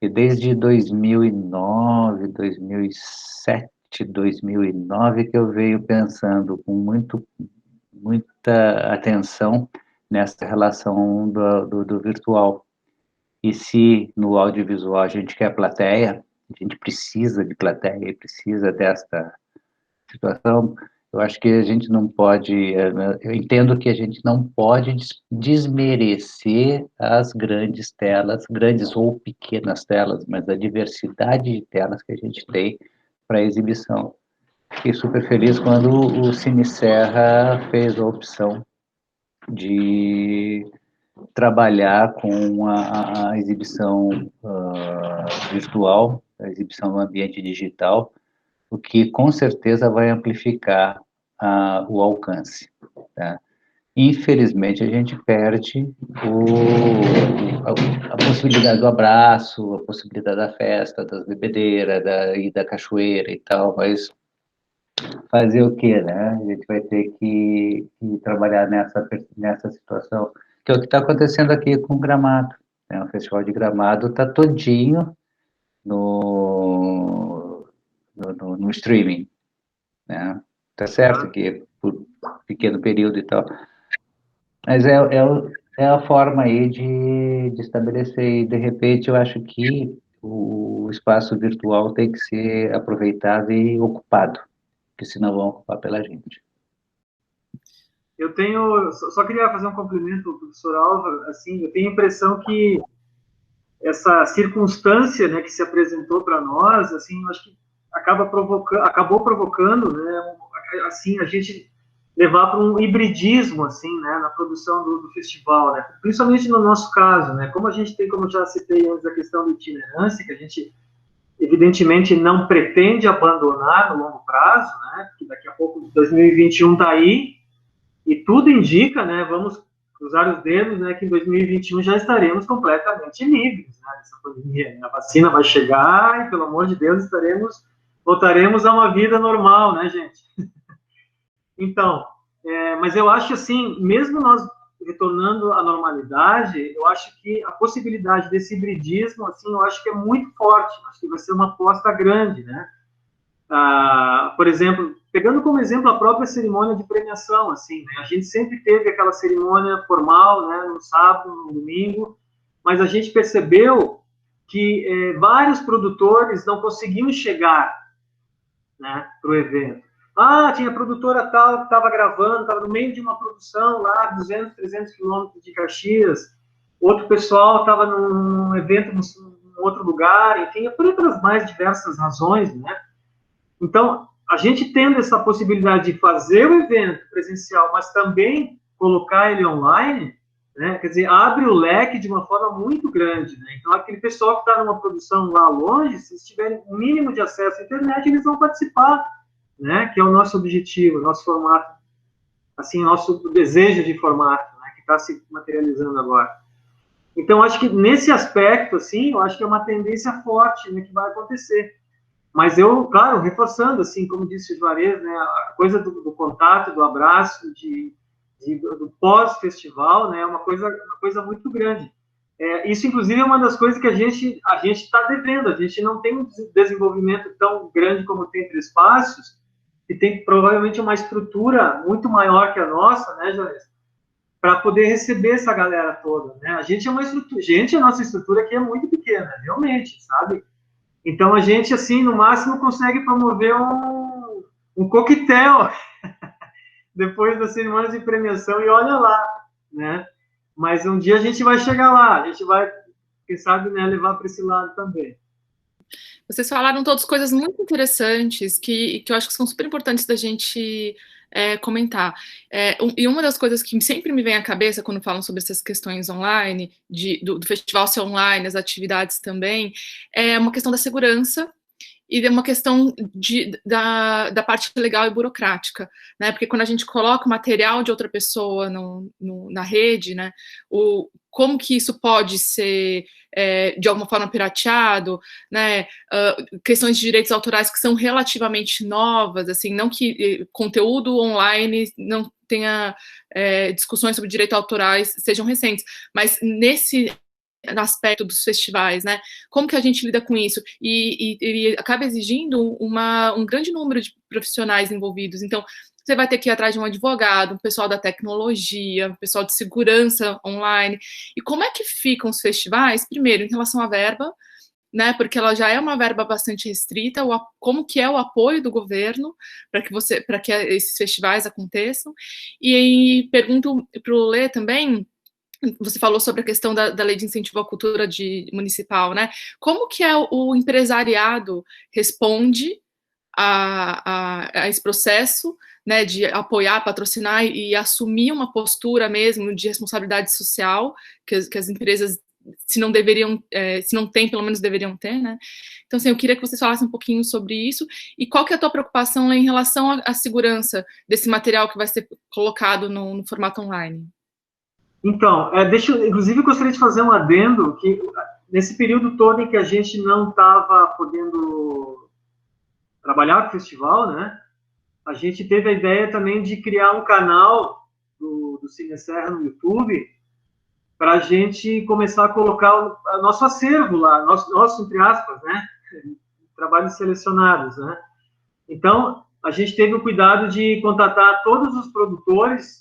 E desde 2009, 2007, 2009 que eu venho pensando com muita atenção nessa relação do virtual. E se no audiovisual a gente quer plateia, a gente precisa de plateia e precisa desta situação, eu acho que a gente não pode, eu entendo que a gente não pode desmerecer as grandes telas, grandes ou pequenas telas, mas a diversidade de telas que a gente tem para exibição. Fiquei super feliz quando o Cine Serra fez a opção de trabalhar com a exibição virtual, a exibição no ambiente digital, o que com certeza vai amplificar o alcance, tá? Infelizmente, a gente perde a possibilidade do abraço, a possibilidade da festa, das bebedeiras, da cachoeira e tal, mas fazer o quê, né? A gente vai ter que trabalhar nessa situação, que é o que está acontecendo aqui com o Gramado, né? O Festival de Gramado está todinho no streaming, né? Tá certo que por pequeno período e tal, mas é a forma aí de estabelecer, e de repente eu acho que o espaço virtual tem que ser aproveitado e ocupado, porque senão vão ocupar pela gente. Eu só queria fazer um complemento, professor Álvaro, assim, eu tenho a impressão que essa circunstância, né, que se apresentou para nós, assim, eu acho que acabou provocando, né, assim, a gente levar para um hibridismo, assim, né, na produção do festival, né, principalmente no nosso caso, né, como a gente tem, como eu já citei antes, a questão da itinerância, que a gente evidentemente não pretende abandonar no longo prazo, né, porque daqui a pouco 2021 está aí, E tudo indica, né, vamos cruzar os dedos, né, que em 2021 já estaremos completamente livres, né, dessa pandemia. A vacina vai chegar e, pelo amor de Deus, voltaremos a uma vida normal, né, gente? Então, mas eu acho assim, mesmo nós retornando à normalidade, eu acho que a possibilidade desse hibridismo, assim, eu acho que é muito forte, acho que vai ser uma aposta grande, né? Por exemplo, pegando como exemplo a própria cerimônia de premiação, assim, né? A gente sempre teve aquela cerimônia formal, né, no sábado, no domingo, mas a gente percebeu que vários produtores não conseguiam chegar, né, para o evento. Tinha produtora tal que estava gravando, estava no meio de uma produção lá, 200, 300 quilômetros de Caxias, outro pessoal estava num evento em outro lugar, enfim, por outras mais diversas razões, né? Então, a gente tendo essa possibilidade de fazer o evento presencial, mas também colocar ele online, né? Quer dizer, abre o leque de uma forma muito grande, né? Então, aquele pessoal que está numa produção lá longe, se eles tiverem o mínimo de acesso à internet, eles vão participar, né? Que é o nosso objetivo, o nosso formato, assim, nosso desejo de formato, né? Que está se materializando agora. Então, acho que nesse aspecto, assim, eu acho que é uma tendência forte, né, que vai acontecer. Mas eu, claro, reforçando, assim, como disse o Juarez, né, a coisa do contato, do abraço, do pós-festival, né, é uma coisa muito grande. Isso, inclusive, é uma das coisas que a gente está devendo. A gente não tem um desenvolvimento tão grande como tem Três Passos, que tem provavelmente uma estrutura muito maior que a nossa, né, Juarez, para poder receber essa galera toda, né? A gente é uma estrutura, a nossa estrutura aqui é muito pequena, realmente, sabe? Então, a gente, assim, no máximo, consegue promover um coquetel depois da cerimônia de premiação, e olha lá, né? Mas um dia a gente vai chegar lá, a gente vai, quem sabe, né, levar para esse lado também. Vocês falaram todas coisas muito interessantes que eu acho que são super importantes da gente comentar. E uma das coisas que sempre me vem à cabeça quando falam sobre essas questões online, do festival ser online, as atividades também, é uma questão da segurança e uma questão da parte legal e burocrática, né? Porque quando a gente coloca o material de outra pessoa na rede, né? Como que isso pode ser de alguma forma pirateado, né? Questões de direitos autorais que são relativamente novas, assim, não que conteúdo online não tenha discussões sobre direitos autorais sejam recentes, mas no aspecto dos festivais, né? Como que a gente lida com isso? E acaba exigindo um grande número de profissionais envolvidos. Então, você vai ter que ir atrás de um advogado, um pessoal da tecnologia, um pessoal de segurança online. E como é que ficam os festivais? Primeiro, em relação à verba, né? Porque ela já é uma verba bastante restrita. Como que é o apoio do governo para que esses festivais aconteçam? E aí, pergunto para o Lê também. Você falou sobre a questão da lei de incentivo à cultura municipal, né? Como que o empresariado responde a esse processo, né, de apoiar, patrocinar e assumir uma postura mesmo de responsabilidade social que as empresas, se não têm, pelo menos deveriam ter, né? Então, assim, eu queria que vocês falassem um pouquinho sobre isso e qual que é a tua preocupação em relação à segurança desse material que vai ser colocado no formato online. Então, inclusive, eu gostaria de fazer um adendo que, nesse período todo em que a gente não estava podendo trabalhar com o festival, né, a gente teve a ideia também de criar um canal do Cine Serra no YouTube para a gente começar a colocar o nosso acervo lá, nosso, entre aspas, né, trabalhos selecionados, né. Então, a gente teve o cuidado de contatar todos os produtores.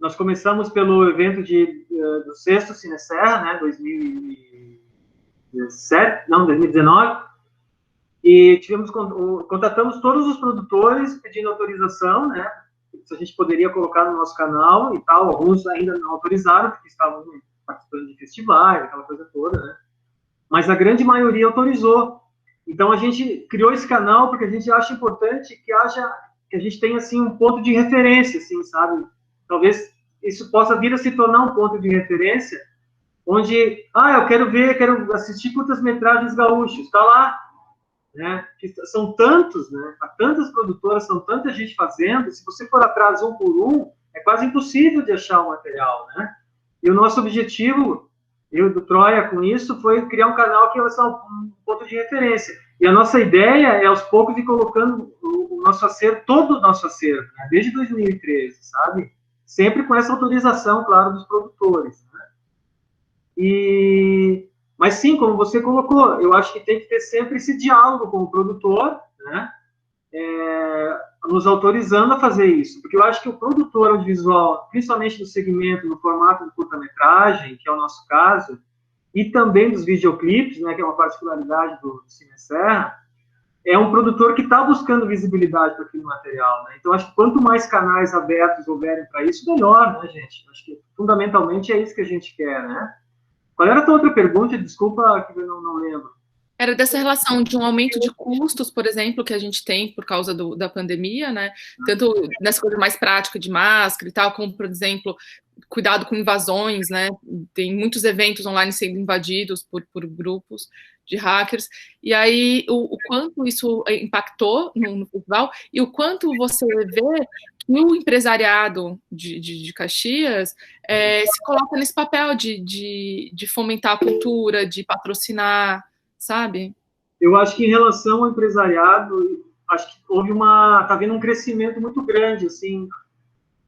Nós começamos pelo evento do 6º Cine Serra, né, 2019, e contatamos todos os produtores pedindo autorização, né, se a gente poderia colocar no nosso canal e tal. Alguns ainda não autorizaram, porque estavam participando de festivais, aquela coisa toda, né, mas a grande maioria autorizou. Então, a gente criou esse canal porque a gente acha importante que a gente tenha, assim, um ponto de referência, assim, sabe? Talvez isso possa vir a se tornar um ponto de referência, onde, eu quero assistir curtas-metragens gaúchos, está lá, né? São tantos, né? Há tantas produtoras, são tanta gente fazendo, se você for atrás um por um, é quase impossível de achar o material, né? E o nosso objetivo, eu do Troia, com isso, foi criar um canal que é um ponto de referência. E a nossa ideia é, aos poucos, ir colocando o nosso acervo, todo o nosso acervo, né? Desde 2013, sabe? Sempre com essa autorização, claro, dos produtores, né? Mas sim, como você colocou, eu acho que tem que ter sempre esse diálogo com o produtor, né? Nos autorizando a fazer isso, porque eu acho que o produtor audiovisual, principalmente do segmento, no formato de curta-metragem, que é o nosso caso, e também dos videoclipes, né, que é uma particularidade do Cine Serra, é um produtor que está buscando visibilidade para aquele material, né? Então, acho que quanto mais canais abertos houverem para isso, melhor, né, gente? Acho que, fundamentalmente, é isso que a gente quer, né? Qual era a tua outra pergunta? Desculpa que eu não lembro. Era dessa relação de um aumento de custos, por exemplo, que a gente tem por causa da pandemia, né? Tanto nessa coisa mais prática de máscara e tal, como, por exemplo, cuidado com invasões, né? Tem muitos eventos online sendo invadidos por grupos de hackers. E aí, o quanto isso impactou no festival e o quanto você vê que o empresariado de Caxias se coloca nesse papel de fomentar a cultura, de patrocinar, sabe? Eu acho que em relação ao empresariado, acho que tá havendo um crescimento muito grande, assim,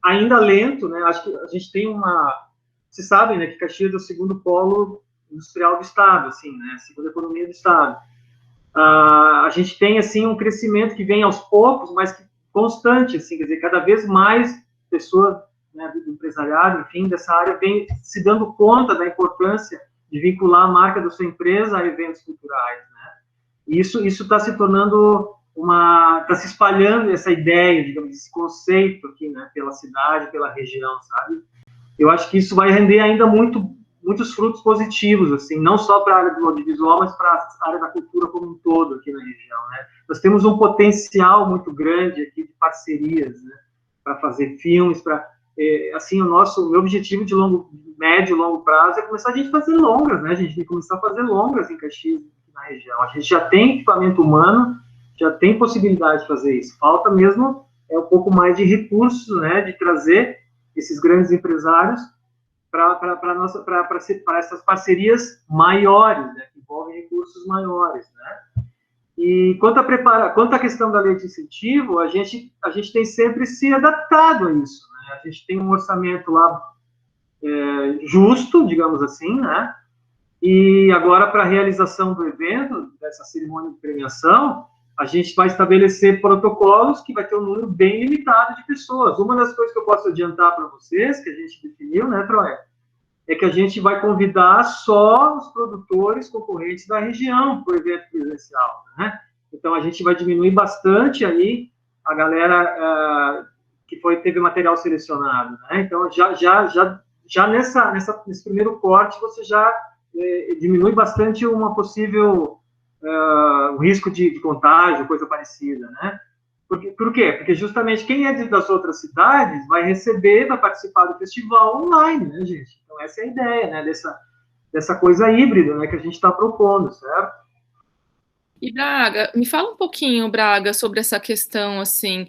ainda lento, né? Acho que a gente tem vocês sabem, né, que Caxias é o segundo polo industrial do estado, assim, né? A segunda economia do estado. A gente tem, assim, um crescimento que vem aos poucos, mas que constante, assim, quer dizer, cada vez mais pessoas, né, do empresariado, enfim, dessa área, vem se dando conta da importância de vincular a marca da sua empresa a eventos culturais, né? E isso está se tornando está se espalhando essa ideia, digamos, esse conceito aqui, né, pela cidade, pela região, sabe? Eu acho que isso vai render ainda muitos frutos positivos, assim, não só para a área do audiovisual, mas para a área da cultura como um todo aqui na região, né? Nós temos um potencial muito grande aqui de parcerias, né, para fazer filmes, assim, o meu objetivo de médio e longo prazo é começar a gente fazer longas, né? A gente tem que começar a fazer longas em Caxias, na região. A gente já tem equipamento humano, já tem possibilidade de fazer isso. Falta mesmo um pouco mais de recursos, né? De trazer esses grandes empresários para essas parcerias maiores, né? Que envolvem recursos maiores, né? E quanto à questão da lei de incentivo, a gente tem sempre se adaptado a isso, né? A gente tem um orçamento lá justo, digamos assim, né? E agora, para a realização do evento, dessa cerimônia de premiação, a gente vai estabelecer protocolos que vai ter um número bem limitado de pessoas. Uma das coisas que eu posso adiantar para vocês, que a gente definiu, né, Troia, é que a gente vai convidar só os produtores concorrentes da região para o evento presencial, né? Então, a gente vai diminuir bastante aí a galera que teve material selecionado, né? Então, já nesse primeiro corte, você já diminui bastante uma possível um risco de contágio, coisa parecida, né? Por quê? Porque justamente quem é das outras cidades vai participar do festival online, né, gente? Então, essa é a ideia, né, dessa coisa híbrida, né, que a gente está propondo, certo? E, Braga, me fala um pouquinho, Braga, sobre essa questão, assim,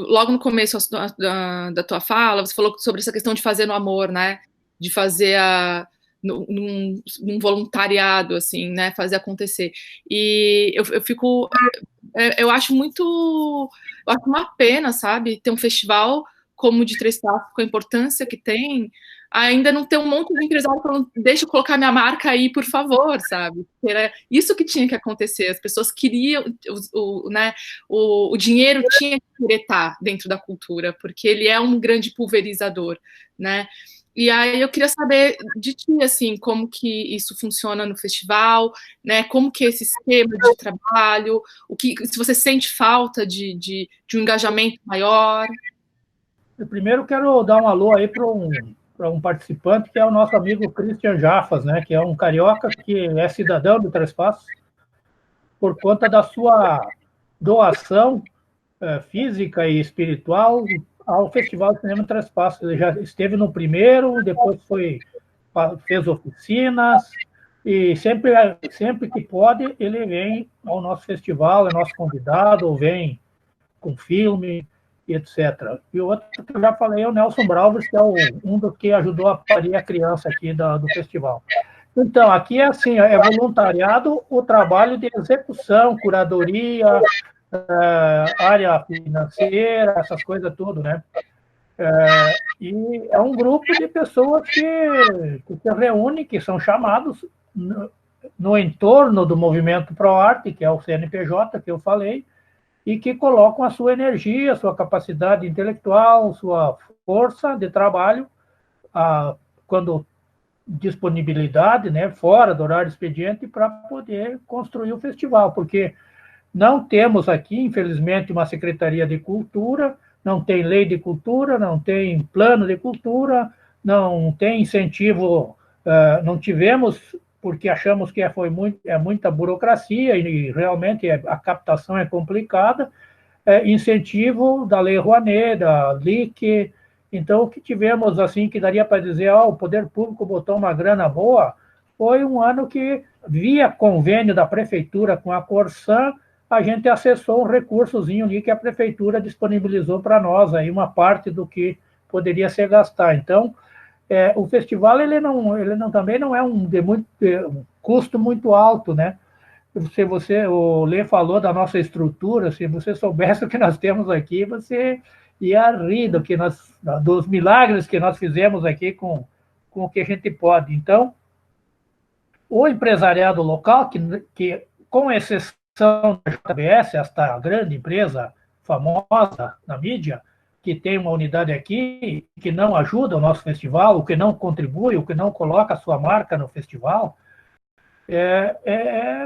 logo no começo da tua fala, você falou sobre essa questão de fazer no amor, né? De fazer num voluntariado, assim, né? Fazer acontecer. E eu acho uma pena, sabe? Ter um festival como o de Três Passos, com a importância que tem, ainda não ter um monte de empresário falando, deixa eu colocar minha marca aí, por favor, sabe? Era isso que tinha que acontecer, as pessoas queriam, o dinheiro tinha que querer estar dentro da cultura, porque ele é um grande pulverizador, né? E aí eu queria saber de ti, assim, como que isso funciona no festival, né? Como que é esse esquema de trabalho, se você sente falta de um engajamento maior. Eu primeiro quero dar um alô aí para um participante, que é o nosso amigo Christian Jafas, né? Que é um carioca que é cidadão do Três Passos, por conta da sua doação física e espiritual ao Festival de Cinema Três Passos. Ele já esteve no primeiro, depois fez oficinas, e sempre que pode, ele vem ao nosso festival, é nosso convidado, ou vem com filme. e etc. E o outro que eu já falei é o Nelson Bralves, que é um dos que ajudou a parir a criança aqui do festival. Então, aqui é assim, é voluntariado o trabalho de execução, curadoria, área financeira, essas coisas tudo, né? E é um grupo de pessoas que se reúnem, que são chamados no entorno do movimento ProArte, que é o CNPJ, que eu falei, e que colocam a sua energia, sua capacidade intelectual, sua força de trabalho, quando disponibilidade, né, fora do horário expediente, para poder construir o festival, porque não temos aqui, infelizmente, uma Secretaria de Cultura, não tem lei de cultura, não tem plano de cultura, não tem incentivo, não tivemos, porque achamos que é muita burocracia e realmente a captação é complicada, incentivo da Lei Rouanet, da LIC. Então, o que tivemos, assim, que daria para dizer, o poder público botou uma grana boa, foi um ano que, via convênio da prefeitura com a Corsan, a gente acessou um recursozinho ali que a prefeitura disponibilizou para nós, aí uma parte do que poderia ser gastar. Então, o festival ele também não é um custo muito alto, né? O Lê falou da nossa estrutura, se você soubesse o que nós temos aqui, você ia rir dos milagres que nós fizemos aqui com o que a gente pode. Então, o empresariado local, que com exceção da JBS, esta grande empresa famosa na mídia, que tem uma unidade aqui, que não ajuda o nosso festival, o que não contribui, o que não coloca a sua marca no festival,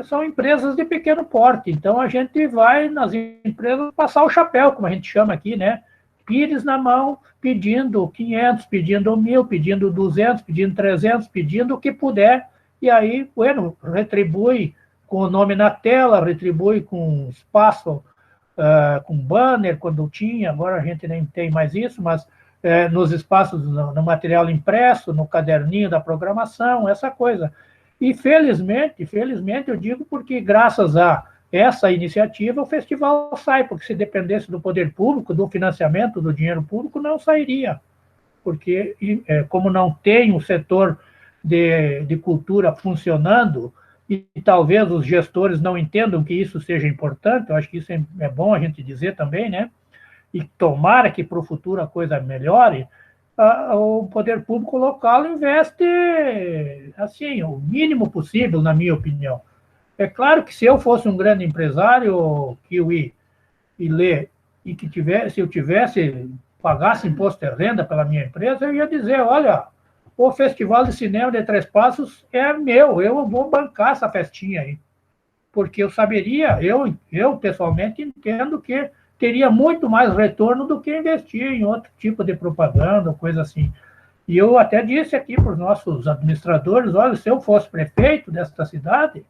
são empresas de pequeno porte. Então, a gente vai nas empresas passar o chapéu, como a gente chama aqui, né? Pires na mão, pedindo 500, pedindo 1.000, pedindo 200, pedindo 300, pedindo o que puder, e aí, bueno, retribui com o nome na tela, retribui com espaço, com banner, quando tinha, agora a gente nem tem mais isso, mas nos espaços, no material impresso, no caderninho da programação, essa coisa. E felizmente eu digo porque graças a essa iniciativa o festival sai, porque se dependesse do poder público, do financiamento, do dinheiro público, não sairia. Porque como não tem um setor de cultura funcionando, e talvez os gestores não entendam que isso seja importante, eu acho que isso é bom a gente dizer também, né? E tomara que para o futuro a coisa melhore, o poder público local investe assim, o mínimo possível, na minha opinião. É claro que se eu fosse um grande empresário, Kiwi e Lê, e se eu pagasse imposto de renda pela minha empresa, eu ia dizer, olha, o Festival de Cinema de Três Passos é meu, eu vou bancar essa festinha aí. Porque eu saberia, eu pessoalmente entendo que teria muito mais retorno do que investir em outro tipo de propaganda, coisa assim. E eu até disse aqui para os nossos administradores, olha, se eu fosse prefeito desta cidade,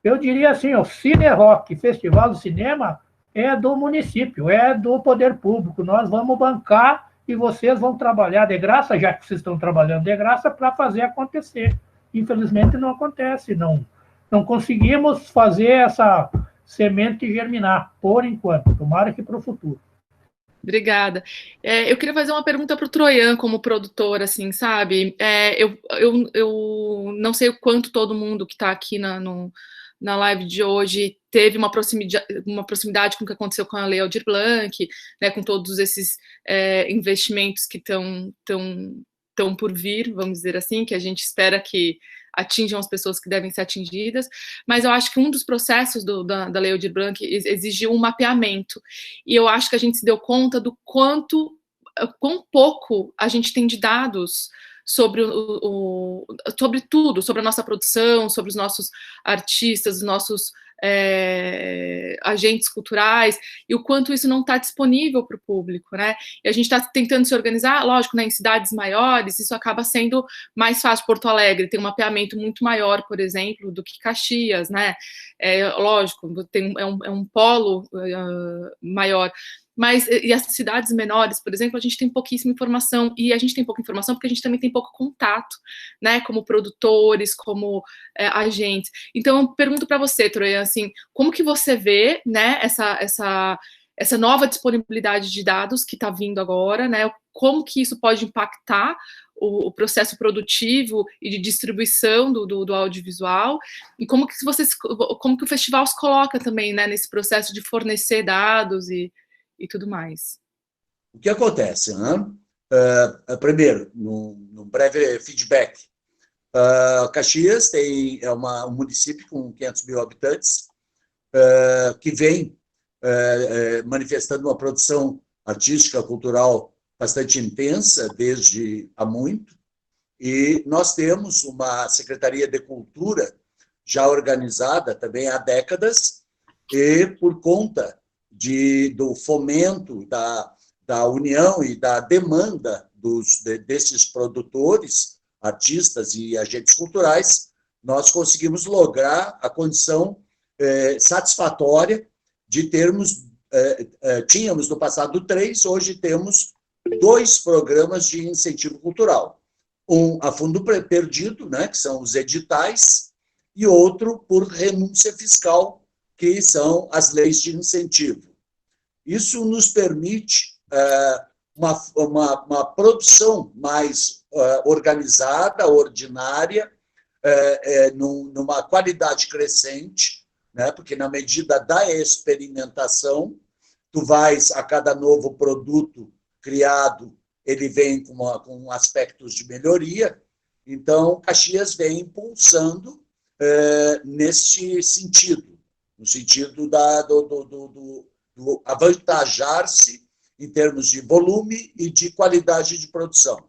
eu diria assim, o Cine Rock, Festival de Cinema, é do município, é do poder público, nós vamos bancar e vocês vão trabalhar de graça, já que vocês estão trabalhando de graça, para fazer acontecer. Infelizmente não acontece, não conseguimos fazer essa semente germinar, por enquanto. Tomara que para o futuro. Obrigada. Eu queria fazer uma pergunta para o Troian, como produtor, assim, sabe? Eu não sei o quanto todo mundo que está aqui na live de hoje teve uma proximidade com o que aconteceu com a Lei Aldir Blanc, né, com todos esses investimentos que estão por vir, vamos dizer assim, que a gente espera que atinjam as pessoas que devem ser atingidas, mas eu acho que um dos processos da Lei Aldir Blanc exigiu um mapeamento, e eu acho que a gente se deu conta do quão pouco a gente tem de dados sobre sobre tudo, sobre a nossa produção, sobre os nossos artistas, os nossos agentes culturais, e o quanto isso não está disponível para o público, né? E a gente está tentando se organizar, lógico, né, em cidades maiores, isso acaba sendo mais fácil. Porto Alegre tem um mapeamento muito maior, por exemplo, do que Caxias, né? Lógico, é um polo maior. Mas, e as cidades menores, por exemplo, a gente tem pouquíssima informação, e a gente tem pouca informação porque a gente também tem pouco contato, né, como produtores, como agentes. Então, eu pergunto para você, Troian, assim, como que você vê, né, essa essa nova disponibilidade de dados que está vindo agora, né? Como que isso pode impactar o processo produtivo e de distribuição do audiovisual, e como que o festival se coloca também, né, nesse processo de fornecer dados e tudo mais. O que acontece, né? Primeiro, num breve feedback, Caxias é um município com 500 mil habitantes, que vem manifestando uma produção artística, cultural bastante intensa desde há muito, e nós temos uma Secretaria de Cultura já organizada também há décadas, e por conta do fomento, da união e da demanda desses produtores, artistas e agentes culturais, nós conseguimos lograr a condição satisfatória de tínhamos no passado 3, hoje temos 2 programas de incentivo cultural. Um a fundo perdido, né, que são os editais, e outro por renúncia fiscal, que são as leis de incentivo. Isso nos permite uma produção mais organizada, ordinária, numa qualidade crescente, né, porque na medida da experimentação, tu vais, a cada novo produto criado, ele vem com aspectos de melhoria. Então, Caxias vem impulsando neste sentido, no sentido do avantajar-se em termos de volume e de qualidade de produção.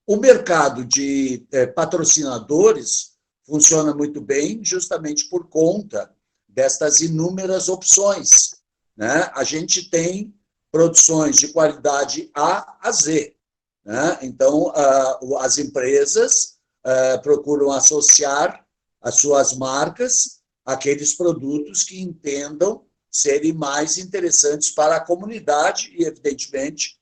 O mercado de patrocinadores funciona muito bem justamente por conta destas inúmeras opções, né? A gente tem produções de qualidade A a Z, né? Então, as empresas procuram associar as suas marcas àqueles produtos que entendam serem mais interessantes para a comunidade e, evidentemente,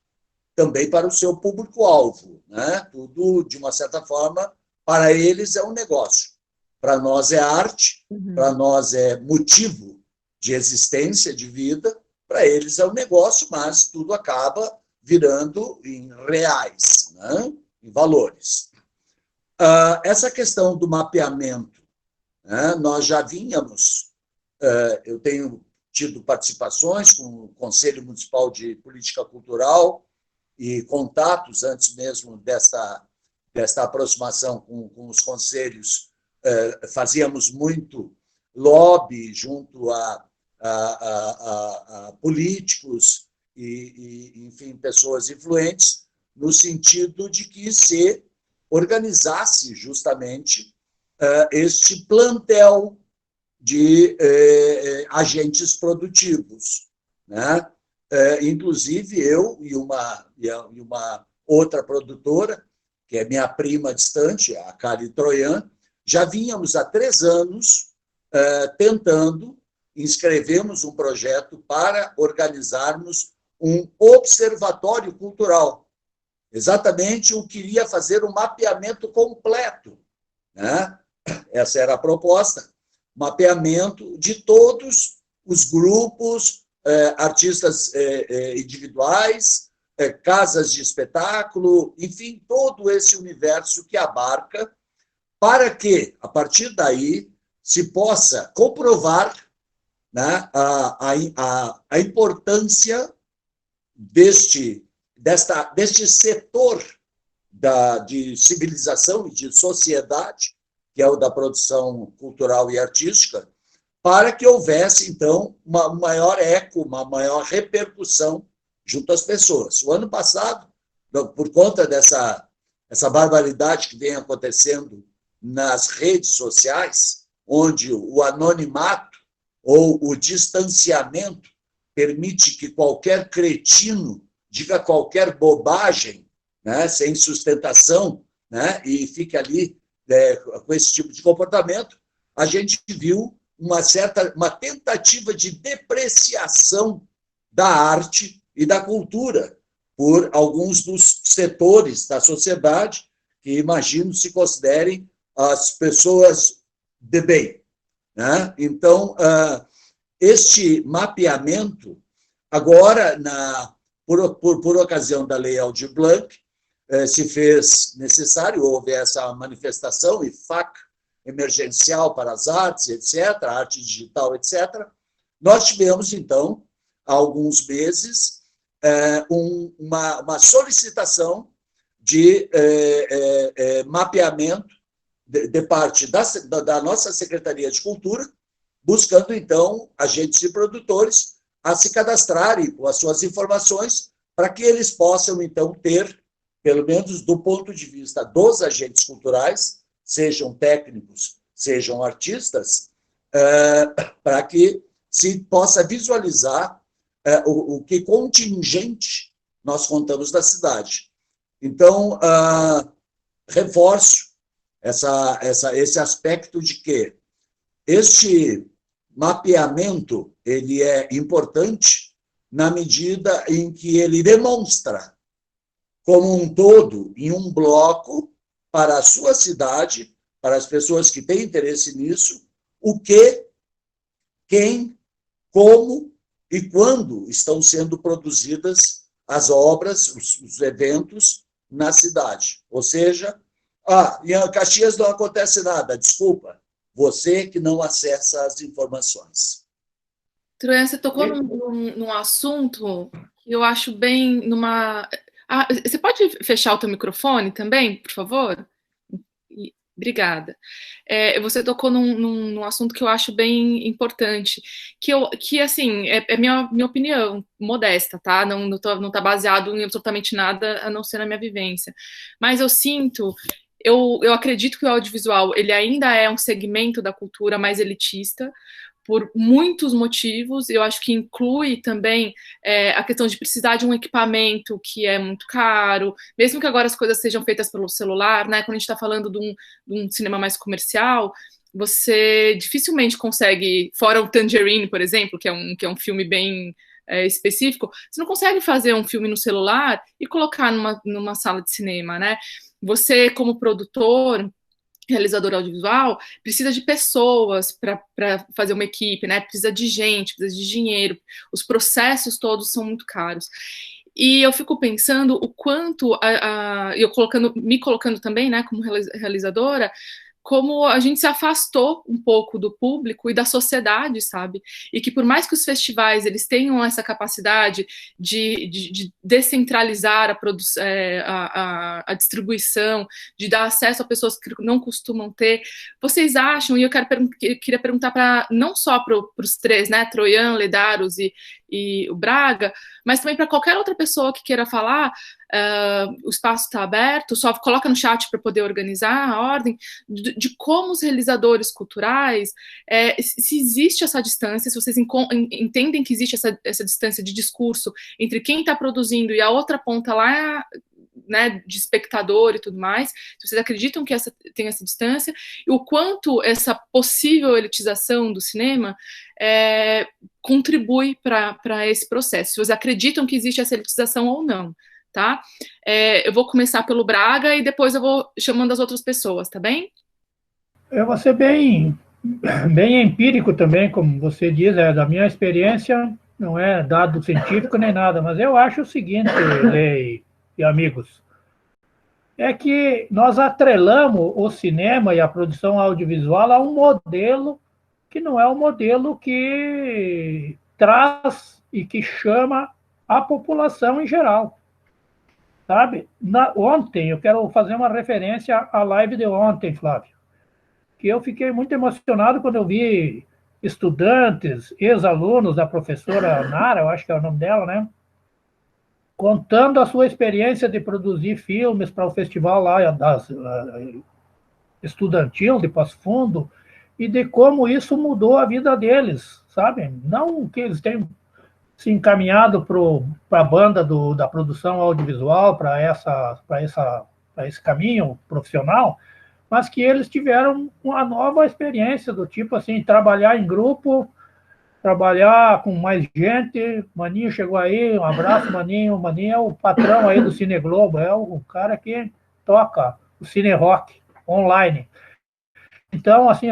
também para o seu público-alvo, né? Tudo, de uma certa forma, para eles é um negócio. Para nós é arte, para nós é motivo de existência, de vida, para eles é um negócio, mas tudo acaba virando em reais, né? Em valores. Essa questão do mapeamento, né? Nós já vínhamos, eu tenho tido participações com o Conselho Municipal de Política Cultural e contatos antes mesmo desta aproximação com os conselhos. Fazíamos muito lobby junto a políticos e, enfim, pessoas influentes, no sentido de que se organizasse justamente este plantel de agentes produtivos, né? Inclusive, eu e uma outra produtora, que é minha prima distante, a Kali Troian, já vínhamos há 3 anos tentando, inscrevemos um projeto para organizarmos um observatório cultural. Exatamente, eu queria fazer um mapeamento completo, né? Essa era a proposta, mapeamento de todos os grupos, artistas individuais, casas de espetáculo, enfim, todo esse universo que abarca, para que, a partir daí, se possa comprovar, né, a importância deste setor de civilização e de sociedade, que é o da produção cultural e artística, para que houvesse, então, uma maior eco, uma maior repercussão junto às pessoas. O ano passado, por conta dessa barbaridade que vem acontecendo nas redes sociais, onde o anonimato ou o distanciamento permite que qualquer cretino diga qualquer bobagem, né, sem sustentação, né, e fique ali com esse tipo de comportamento, a gente viu uma tentativa de depreciação da arte e da cultura por alguns dos setores da sociedade que, imagino, se considerem as pessoas de bem, né? Então, este mapeamento, agora, por ocasião da Lei Aldir Blanc, se fez necessário, houve essa manifestação, IFAC, emergencial para as artes, etc., arte digital, etc., nós tivemos, então, há alguns meses, uma solicitação de mapeamento de parte da nossa Secretaria de Cultura, buscando, então, agentes e produtores a se cadastrarem com as suas informações para que eles possam, então, ter, pelo menos do ponto de vista dos agentes culturais, sejam técnicos, sejam artistas, para que se possa visualizar o que contingente nós contamos da cidade. Então, reforço esse aspecto de que este mapeamento ele é importante na medida em que ele demonstra como um todo, em um bloco, para a sua cidade, para as pessoas que têm interesse nisso, o que, quem, como e quando estão sendo produzidas as obras, os eventos na cidade. Ou seja, em Caxias não acontece nada, desculpa, você que não acessa as informações. Troian, você tocou num assunto que eu acho bem numa... você pode fechar o teu microfone também, por favor? Obrigada. Você tocou num assunto que eu acho bem importante, que assim, é minha opinião modesta, tá? Não tá baseado em absolutamente nada, a não ser na minha vivência. Mas eu sinto, eu acredito que o audiovisual, ele ainda é um segmento da cultura mais elitista, por muitos motivos. Eu acho que inclui também a questão de precisar de um equipamento que é muito caro, mesmo que agora as coisas sejam feitas pelo celular, né? Quando a gente está falando de um cinema mais comercial, você dificilmente consegue, fora o Tangerine, por exemplo, que é um filme bem específico, você não consegue fazer um filme no celular e colocar numa sala de cinema, né? Você, como produtor, realizador audiovisual, precisa de pessoas para fazer uma equipe, né? Precisa de gente, precisa de dinheiro. Os processos todos são muito caros. E eu fico pensando o quanto, me colocando também, né, como realizadora, como a gente se afastou um pouco do público e da sociedade, sabe? E que por mais que os festivais eles tenham essa capacidade de descentralizar a distribuição, de dar acesso a pessoas que não costumam ter, vocês acham, e eu queria perguntar não só para os três, né, Troian, Ledaros e o Braga, mas também para qualquer outra pessoa que queira falar, o espaço está aberto, só coloca no chat para poder organizar a ordem, de como os realizadores culturais, se existe essa distância, se vocês entendem que existe essa distância de discurso entre quem está produzindo e a outra ponta lá, né, de espectador e tudo mais, se vocês acreditam que tem essa distância, e o quanto essa possível elitização do cinema contribui para esse processo, se vocês acreditam que existe essa elitização ou não, tá? Eu vou começar pelo Braga e depois eu vou chamando as outras pessoas, tá bem? Eu vou ser bem empírico também, como você diz, da minha experiência, não é dado científico nem nada, mas eu acho o seguinte, Lei e amigos, é que nós atrelamos o cinema e a produção audiovisual a um modelo que não é um modelo que traz e que chama a população em geral. Sabe? Ontem, eu quero fazer uma referência à live de ontem, Flávio, que eu fiquei muito emocionado quando eu vi estudantes, ex-alunos da professora Nara, eu acho que é o nome dela, né? Contando a sua experiência de produzir filmes para o festival lá estudantil de Passo Fundo e de como isso mudou a vida deles, sabe? Não que eles tenham se encaminhado para a banda da produção audiovisual, para esse caminho profissional, mas que eles tiveram uma nova experiência do tipo assim, trabalhar em grupo, trabalhar com mais gente. Maninho chegou aí, um abraço, Maninho. O Maninho é o patrão aí do Cine Globo, é o cara que toca o Cine Rock online. Então, assim,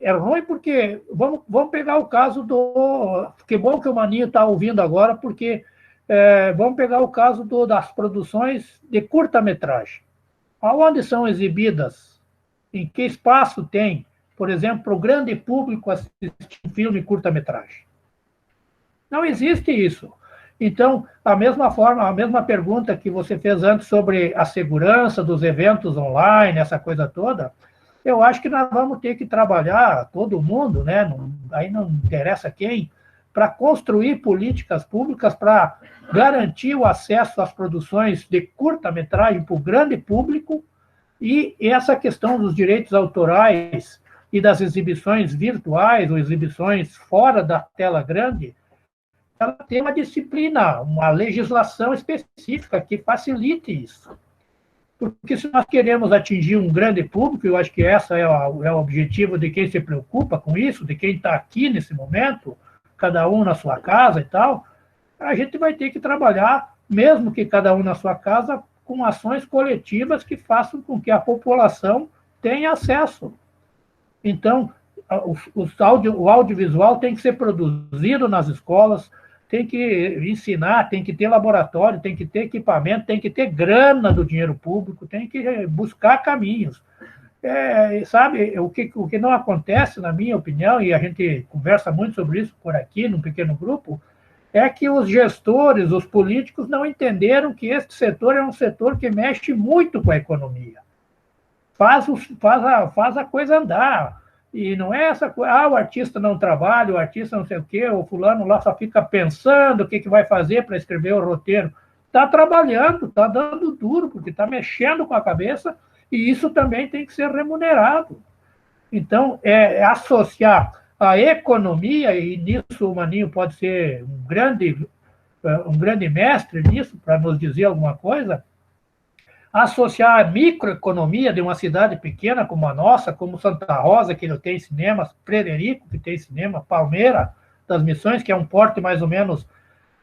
é ruim porque, vamos pegar o caso do... Que bom que o Maninho está ouvindo agora, porque vamos pegar o caso das produções de curta-metragem. Aonde são exibidas? Em que espaço tem, por exemplo, para o grande público assistir um filme curta-metragem? Não existe isso. Então, a mesma forma, a mesma pergunta que você fez antes sobre a segurança dos eventos online, essa coisa toda, eu acho que nós vamos ter que trabalhar, todo mundo, né? Aí não interessa quem, para construir políticas públicas para garantir o acesso às produções de curta-metragem para o grande público, e essa questão dos direitos autorais e das exibições virtuais ou exibições fora da tela grande, ela tem uma disciplina, uma legislação específica que facilite isso. Porque se nós queremos atingir um grande público, eu acho que esse é o objetivo de quem se preocupa com isso, de quem está aqui nesse momento, cada um na sua casa e tal, a gente vai ter que trabalhar, mesmo que cada um na sua casa, com ações coletivas que façam com que a população tenha acesso. Então, o audiovisual tem que ser produzido nas escolas, tem que ensinar, tem que ter laboratório, tem que ter equipamento, tem que ter grana do dinheiro público, tem que buscar caminhos. Sabe, o que não acontece, na minha opinião, e a gente conversa muito sobre isso por aqui, num pequeno grupo, é que os gestores, os políticos, não entenderam que este setor é um setor que mexe muito com a economia. Faz a coisa andar. E não é essa coisa, o artista não trabalha, o artista não sei o quê, o fulano lá só fica pensando o que vai fazer para escrever o roteiro. Está trabalhando, está dando duro, porque está mexendo com a cabeça, e isso também tem que ser remunerado. Então, associar a economia, e nisso o Maninho pode ser um grande mestre nisso, para nos dizer alguma coisa, associar a microeconomia de uma cidade pequena como a nossa, como Santa Rosa, que não tem cinema, Frederico, que tem cinema, Palmeira das Missões, que é um porte mais ou menos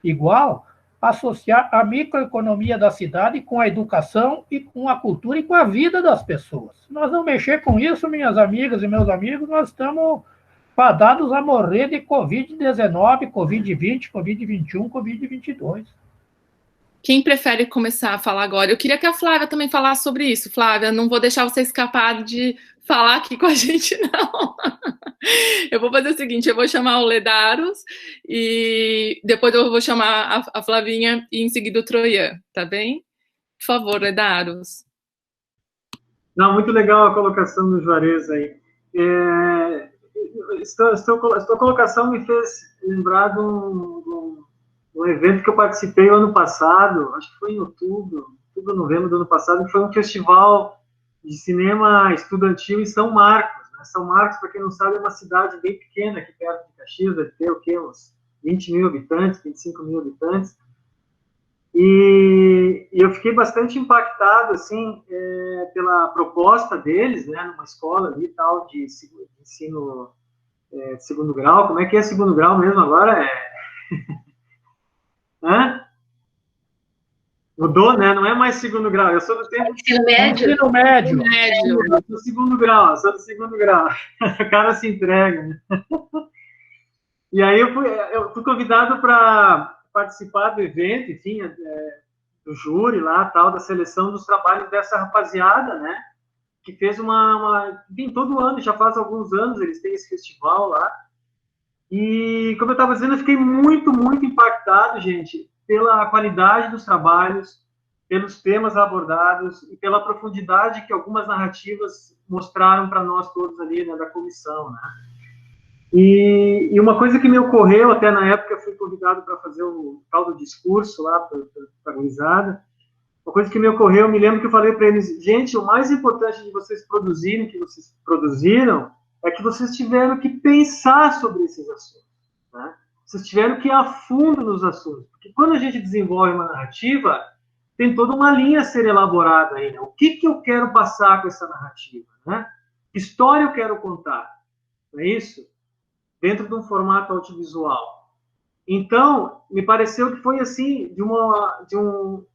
igual, associar a microeconomia da cidade com a educação e com a cultura e com a vida das pessoas. Se nós não mexer com isso, minhas amigas e meus amigos, nós estamos fadados a morrer de Covid-19, Covid-20, Covid-21, Covid-22. Quem prefere começar a falar agora? Eu queria que a Flávia também falasse sobre isso. Flávia, não vou deixar você escapar de falar aqui com a gente, não. Eu vou fazer o seguinte, eu vou chamar o Ledaros e depois eu vou chamar a Flavinha e em seguida o Troian, tá bem? Por favor, Ledaros. Não, muito legal a colocação do Juarez aí. Esta colocação me fez lembrar de um evento que eu participei o ano passado, acho que foi em outubro, novembro do ano passado, que foi um festival de cinema estudantil em São Marcos. Né? São Marcos, para quem não sabe, é uma cidade bem pequena, aqui perto de Caxias, deve ter o quê? Uns 20 mil habitantes, 25 mil habitantes. E eu fiquei bastante impactado, assim, pela proposta deles, né, numa escola ali, tal, de ensino segundo grau. Como é que é segundo grau mesmo agora? Hã? Mudou, né? Não é mais segundo grau. Eu sou do tempo... Ensino médio. Ensino médio. Eu sou do segundo grau, O cara se entrega, né? E aí eu fui convidado para participar do evento, enfim, do júri lá, tal, da seleção dos trabalhos dessa rapaziada, né? Que fez enfim, todo ano, já faz alguns anos, eles têm esse festival lá. E, como eu estava dizendo, eu fiquei muito, muito impactado, gente, pela qualidade dos trabalhos, pelos temas abordados e pela profundidade que algumas narrativas mostraram para nós todos ali, né, da comissão, né? E uma coisa que me ocorreu, até na época eu fui convidado para fazer o tal do discurso lá para a gurizada, uma coisa que me ocorreu, eu me lembro que eu falei para eles, gente, o mais importante de vocês produzirem, que vocês produziram, é que vocês tiveram que pensar sobre esses assuntos, né? Vocês tiveram que ir a fundo nos assuntos, porque quando a gente desenvolve uma narrativa, tem toda uma linha a ser elaborada aí, né? O que eu quero passar com essa narrativa, né? Que história eu quero contar, não é isso? Dentro de um formato audiovisual. Então, me pareceu que foi assim, de um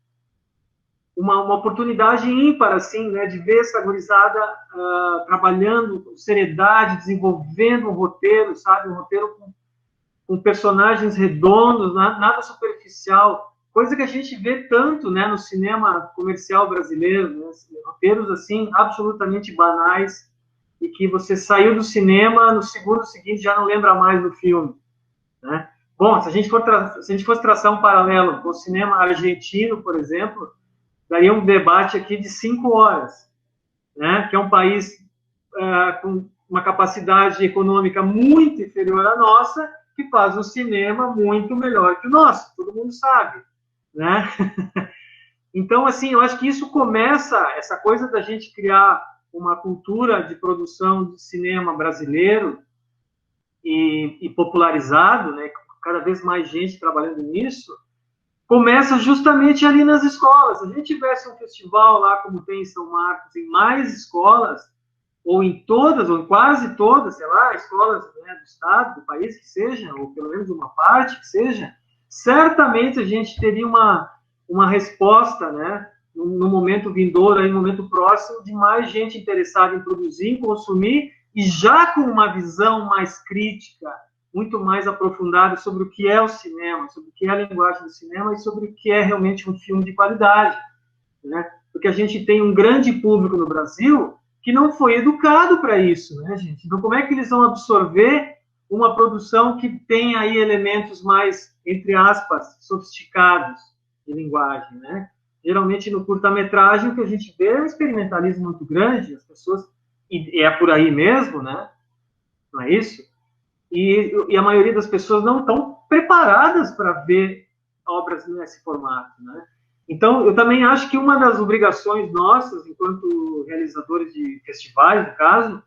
uma oportunidade ímpar, assim, né, de ver essa gurizada trabalhando com seriedade, desenvolvendo um roteiro, sabe, um roteiro com personagens redondos, nada superficial, coisa que a gente vê tanto, né, no cinema comercial brasileiro, né, roteiros, assim, absolutamente banais, e que você saiu do cinema, no segundo seguinte já não lembra mais do filme, né? Bom, se a gente fosse traçar um paralelo com o cinema argentino, por exemplo, daria um debate aqui de 5 horas, né? Que é um país com uma capacidade econômica muito inferior à nossa, que faz um cinema muito melhor que o nosso, todo mundo sabe, né? Então, assim, eu acho que isso começa, essa coisa da gente criar uma cultura de produção de cinema brasileiro e popularizado, né? Cada vez mais gente trabalhando nisso, começa justamente ali nas escolas. Se a gente tivesse um festival lá, como tem em São Marcos, em mais escolas, ou em todas, ou em quase todas, sei lá, escolas, né, do estado, do país que seja, ou pelo menos uma parte que seja, certamente a gente teria uma resposta, né, no momento vindouro, no momento próximo, de mais gente interessada em produzir, em consumir, e já com uma visão mais crítica, muito mais aprofundada sobre o que é o cinema, sobre o que é a linguagem do cinema e sobre o que é realmente um filme de qualidade, né? Porque a gente tem um grande público no Brasil que não foi educado para isso, né, gente? Então, como é que eles vão absorver uma produção que tem aí elementos mais, entre aspas, sofisticados de linguagem, né? Geralmente, no curta-metragem, o que a gente vê é um experimentalismo muito grande, as pessoas... E é por aí mesmo, né? Não é isso? E a maioria das pessoas não estão preparadas para ver obras nesse formato, né? Então, eu também acho que uma das obrigações nossas, enquanto realizadores de festivais, no caso,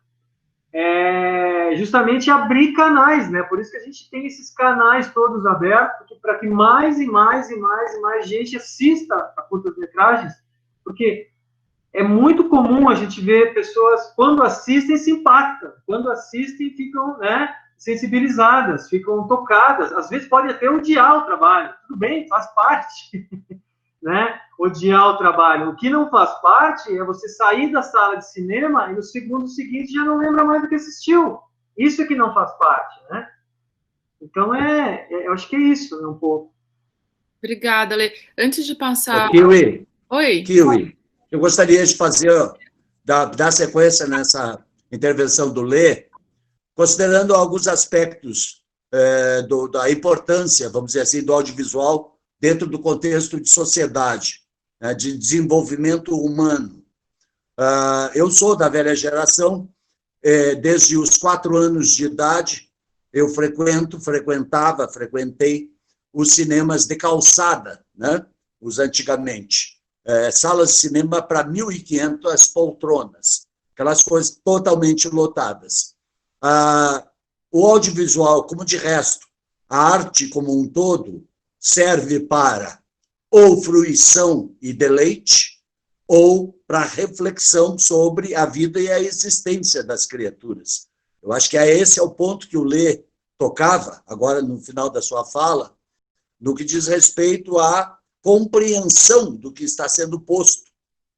é justamente abrir canais, né? Por isso que a gente tem esses canais todos abertos, para que mais e mais e mais e mais gente assista a curtas-metragens, porque é muito comum a gente ver pessoas, quando assistem, se impactam, quando assistem, ficam, né, sensibilizadas, ficam tocadas, às vezes pode até odiar o trabalho, tudo bem, faz parte, né, odiar o trabalho. O que não faz parte é você sair da sala de cinema e no segundo seguinte já não lembra mais do que assistiu. Isso é que não faz parte, né? Então, eu acho que é isso, né, um pouco. Obrigada, Lê. Antes de passar... Kiwi. Oi. Kiwi. Eu gostaria de dar sequência nessa intervenção do Lê, considerando alguns aspectos da importância, vamos dizer assim, do audiovisual dentro do contexto de sociedade, né, de desenvolvimento humano. Eu sou da velha geração, desde os 4 anos de idade, eu frequentei os cinemas de calçada, né, os antigamente. Salas de cinema para 1.500 poltronas, aquelas coisas totalmente lotadas. O audiovisual, como de resto, a arte como um todo, serve para ou fruição e deleite, ou para reflexão sobre a vida e a existência das criaturas. Eu acho que esse é o ponto que o Lê tocava, agora no final da sua fala, no que diz respeito à compreensão do que está sendo posto,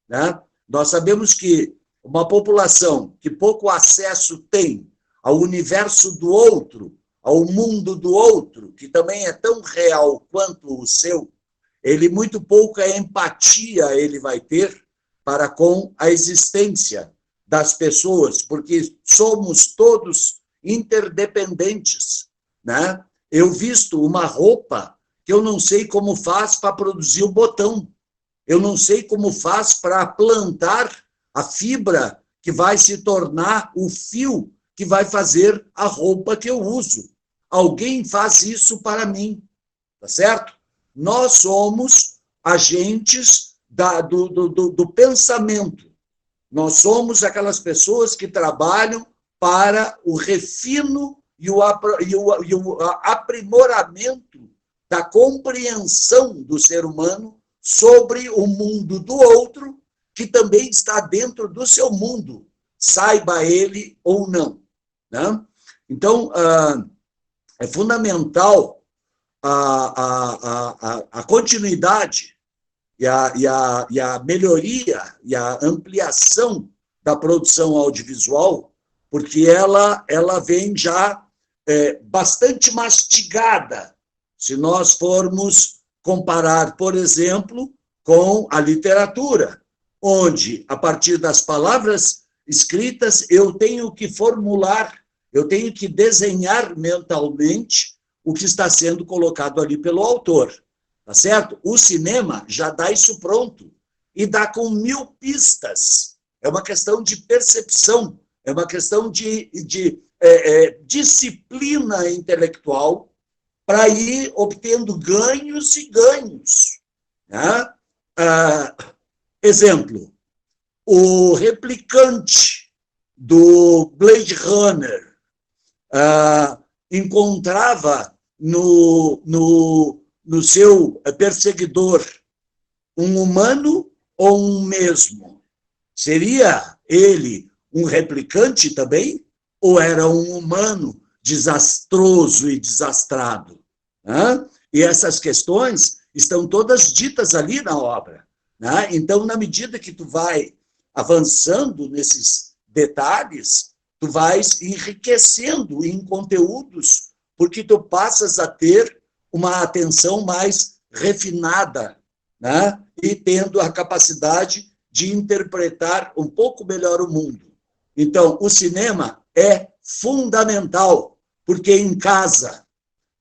né? Nós sabemos que uma população que pouco acesso tem ao universo do outro, ao mundo do outro, que também é tão real quanto o seu, ele muito pouca empatia ele vai ter para com a existência das pessoas, porque somos todos interdependentes, né? Eu visto uma roupa que eu não sei como faz para produzir o botão. Eu não sei como faz para plantar a fibra que vai se tornar o fio que vai fazer a roupa que eu uso. Alguém faz isso para mim, tá certo? Nós somos agentes do pensamento. Nós somos aquelas pessoas que trabalham para o refino e o aprimoramento da compreensão do ser humano sobre o mundo do outro, que também está dentro do seu mundo, saiba ele ou não, né? Então, é fundamental a continuidade e a melhoria e a ampliação da produção audiovisual, porque ela vem já bastante mastigada, se nós formos comparar, por exemplo, com a literatura, onde, a partir das palavras escritas, eu tenho que formular, eu tenho que desenhar mentalmente o que está sendo colocado ali pelo autor, tá certo? O cinema já dá isso pronto, e dá com 1000 pistas. É uma questão de percepção, é uma questão de disciplina intelectual para ir obtendo ganhos e ganhos. Né? Exemplo, o replicante do Blade Runner encontrava no seu perseguidor um humano ou um mesmo? Seria ele um replicante também? Ou era um humano desastroso e desastrado? Né? E essas questões estão todas ditas ali na obra. Né? Então, na medida que tu vai avançando nesses detalhes, tu vais enriquecendo em conteúdos, porque tu passas a ter uma atenção mais refinada, né? E tendo a capacidade de interpretar um pouco melhor o mundo. Então, o cinema é fundamental, porque em casa,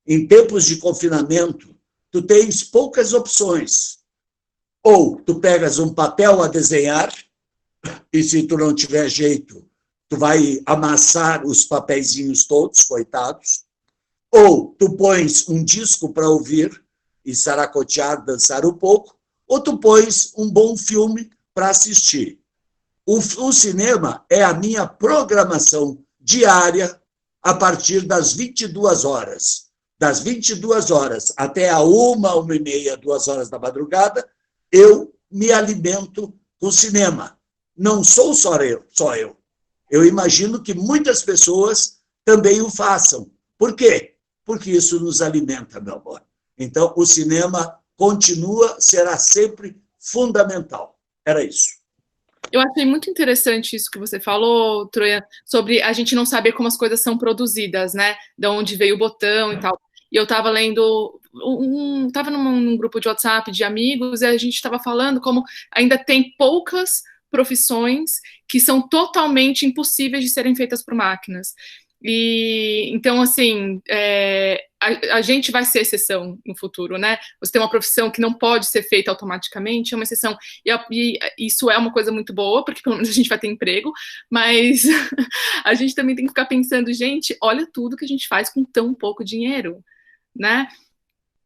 em tempos de confinamento, tu tens poucas opções. Ou tu pegas um papel a desenhar, e se tu não tiver jeito, tu vai amassar os papeizinhos todos, coitados. Ou tu pões um disco para ouvir e saracotear, dançar um pouco, ou tu pões um bom filme para assistir. O cinema é a minha programação diária a partir das 22 horas. Das 22 horas até a 1h30, 2 horas da madrugada, eu me alimento com cinema. Não sou só eu. Eu imagino que muitas pessoas também o façam. Por quê? Porque isso nos alimenta, meu amor. Então, o cinema será sempre fundamental. Era isso. Eu achei muito interessante isso que você falou, Troia, sobre a gente não saber como as coisas são produzidas, né? De onde veio o botão e tal. E eu estava lendo, estava num grupo de WhatsApp de amigos, e a gente estava falando como ainda tem poucas profissões que são totalmente impossíveis de serem feitas por máquinas. E então, assim, a gente vai ser exceção no futuro, né? Você tem uma profissão que não pode ser feita automaticamente, é uma exceção. E isso é uma coisa muito boa, porque pelo menos a gente vai ter emprego, mas a gente também tem que ficar pensando, gente, olha tudo que a gente faz com tão pouco dinheiro, né?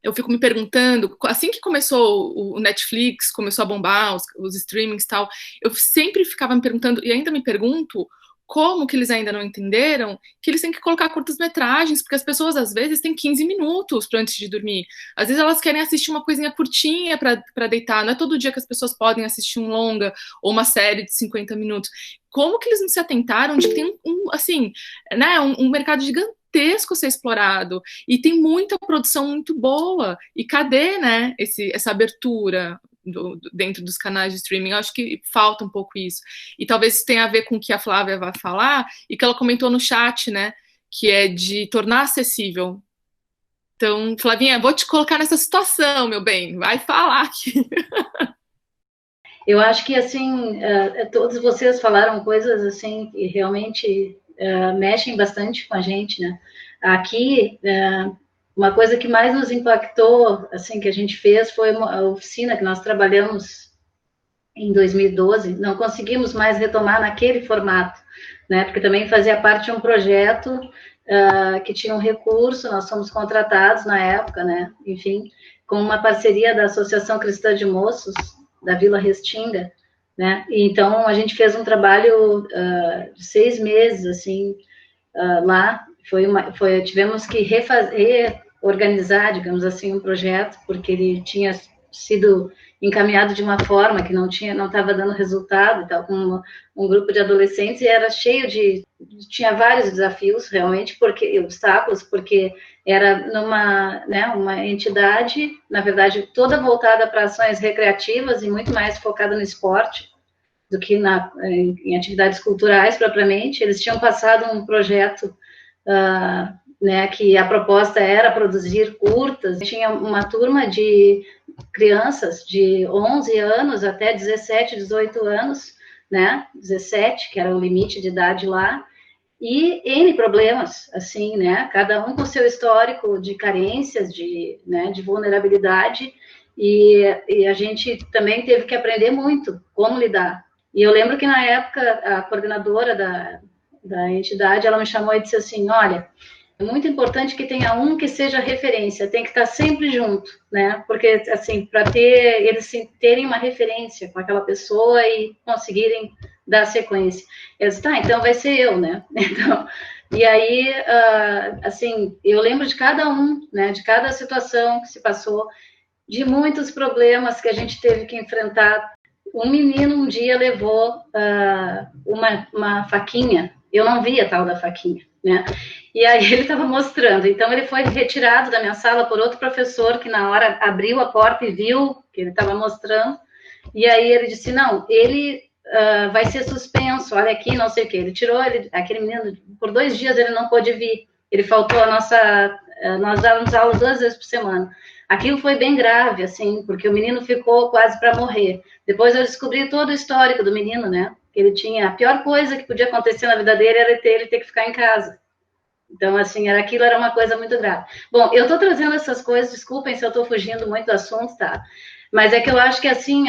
Eu fico me perguntando, assim que começou o Netflix, começou a bombar, os streamings e tal, eu sempre ficava me perguntando, e ainda me pergunto, como que eles ainda não entenderam que eles têm que colocar curtas-metragens, porque as pessoas, às vezes, têm 15 minutos para antes de dormir. Às vezes, elas querem assistir uma coisinha curtinha para deitar. Não é todo dia que as pessoas podem assistir um longa ou uma série de 50 minutos. Como que eles não se atentaram de que tem um mercado gigantesco a ser explorado e tem muita produção muito boa? E cadê, né, essa abertura dentro dos canais de streaming? Eu acho que falta um pouco isso. E talvez isso tenha a ver com o que a Flávia vai falar e que ela comentou no chat, né? Que é de tornar acessível. Então, Flavinha, vou te colocar nessa situação, meu bem. Vai falar aqui. Eu acho que, assim, todos vocês falaram coisas, assim, que realmente mexem bastante com a gente, né? Aqui, uma coisa que mais nos impactou, assim, que a gente fez foi a oficina que nós trabalhamos em 2012. Não conseguimos mais retomar naquele formato, né? Porque também fazia parte de um projeto que tinha um recurso, nós fomos contratados na época, né? Enfim, com uma parceria da Associação Cristã de Moços da Vila Restinga, né? E então a gente fez um trabalho de 6 meses, assim, lá. Tivemos que reorganizar, digamos assim, um projeto, porque ele tinha sido encaminhado de uma forma que não estava dando resultado, e tal, com um grupo de adolescentes, e era cheio de tinha vários desafios, realmente, obstáculos, porque era uma entidade, na verdade, toda voltada para ações recreativas e muito mais focada no esporte do que em atividades culturais, propriamente. Eles tinham passado um projeto, que a proposta era produzir curtas. Tinha uma turma de crianças de 11 anos até 17, 18 anos, né, 17, que era o limite de idade lá, e N problemas, assim, né, cada um com seu histórico de carências, de vulnerabilidade, e a gente também teve que aprender muito como lidar. E eu lembro que, na época, a coordenadora da entidade, ela me chamou e disse assim, olha, é muito importante que tenha um que seja referência, tem que estar sempre junto, né? Porque, assim, para eles terem uma referência com aquela pessoa e conseguirem dar sequência. Eu disse, tá, então vai ser eu, né? Então, e aí, assim, eu lembro de cada um, né? De cada situação que se passou, de muitos problemas que a gente teve que enfrentar. Um menino um dia levou uma faquinha, eu não vi a tal da faquinha, né? E aí ele estava mostrando. Então ele foi retirado da minha sala por outro professor que na hora abriu a porta e viu que ele estava mostrando. E aí ele disse, não, ele vai ser suspenso, olha aqui, não sei o quê. Ele tirou, aquele menino, por 2 dias ele não pôde vir. Ele faltou nós dávamos aula 2 vezes por semana. Aquilo foi bem grave, assim, porque o menino ficou quase para morrer. Depois eu descobri todo o histórico do menino, né? Ele tinha, a pior coisa que podia acontecer na vida dele era ele ter que ficar em casa. Então, assim, aquilo era uma coisa muito grave. Bom, eu estou trazendo essas coisas, desculpem se eu estou fugindo muito do assunto, tá? Mas é que eu acho que, assim,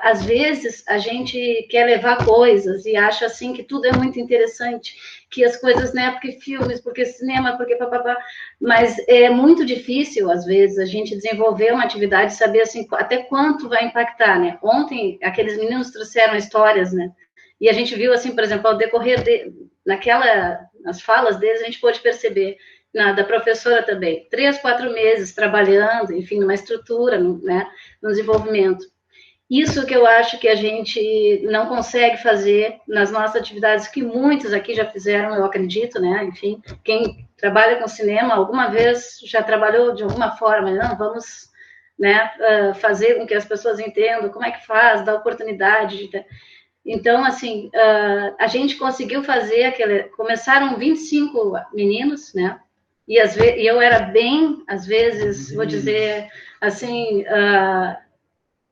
às vezes a gente quer levar coisas e acha, assim, que tudo é muito interessante, que as coisas, né, porque filmes, porque cinema, porque papapá, mas é muito difícil, às vezes, a gente desenvolver uma atividade e saber, assim, até quanto vai impactar, né? Ontem, aqueles meninos trouxeram histórias, né? E a gente viu, assim, por exemplo, ao decorrer nas falas deles, a gente pôde perceber, da professora também, 3, 4 meses trabalhando, enfim, numa estrutura, né, no desenvolvimento. Isso que eu acho que a gente não consegue fazer nas nossas atividades, que muitos aqui já fizeram, eu acredito, né, enfim, quem trabalha com cinema, alguma vez já trabalhou de alguma forma, não, vamos, né, fazer com que as pessoas entendam como é que faz, dar oportunidade de... Então, assim, a gente conseguiu fazer começaram 25 meninos, né? E eu era bem, às vezes, vou dizer, assim,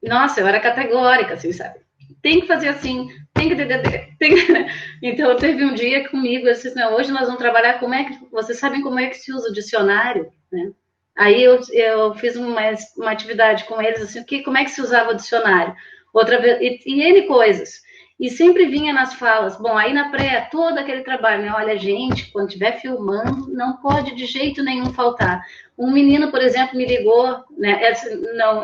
nossa, eu era categórica, assim, sabe? Tem que fazer assim, tem que... Então, teve um dia comigo, eu disse, não, hoje nós vamos trabalhar vocês sabem como é que se usa o dicionário, né? Aí eu fiz uma atividade com eles, assim, como é que se usava o dicionário? Outra vez, e N coisas. E sempre vinha nas falas, bom, aí na pré, todo aquele trabalho, né? Olha, gente, quando estiver filmando, não pode de jeito nenhum faltar. Um menino, por exemplo, me ligou, né?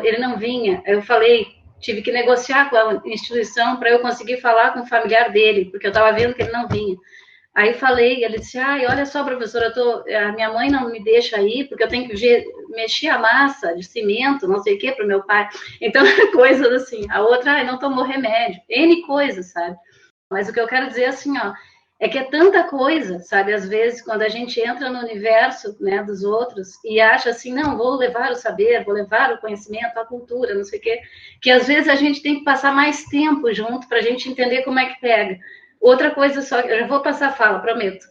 Ele não vinha. Eu falei, tive que negociar com a instituição para eu conseguir falar com o familiar dele, porque eu estava vendo que ele não vinha. Aí falei, ele disse, olha só, professora, a minha mãe não me deixa ir, porque eu tenho que mexer a massa de cimento, não sei o quê, para o meu pai. Então, coisas assim. A outra, não tomou remédio. N coisas, sabe? Mas o que eu quero dizer, assim, é que é tanta coisa, sabe? Às vezes, quando a gente entra no universo, né, dos outros e acha assim, não, vou levar o saber, vou levar o conhecimento, a cultura, não sei o quê, que às vezes a gente tem que passar mais tempo junto para a gente entender como é que pega. Outra coisa só, eu já vou passar a fala, prometo.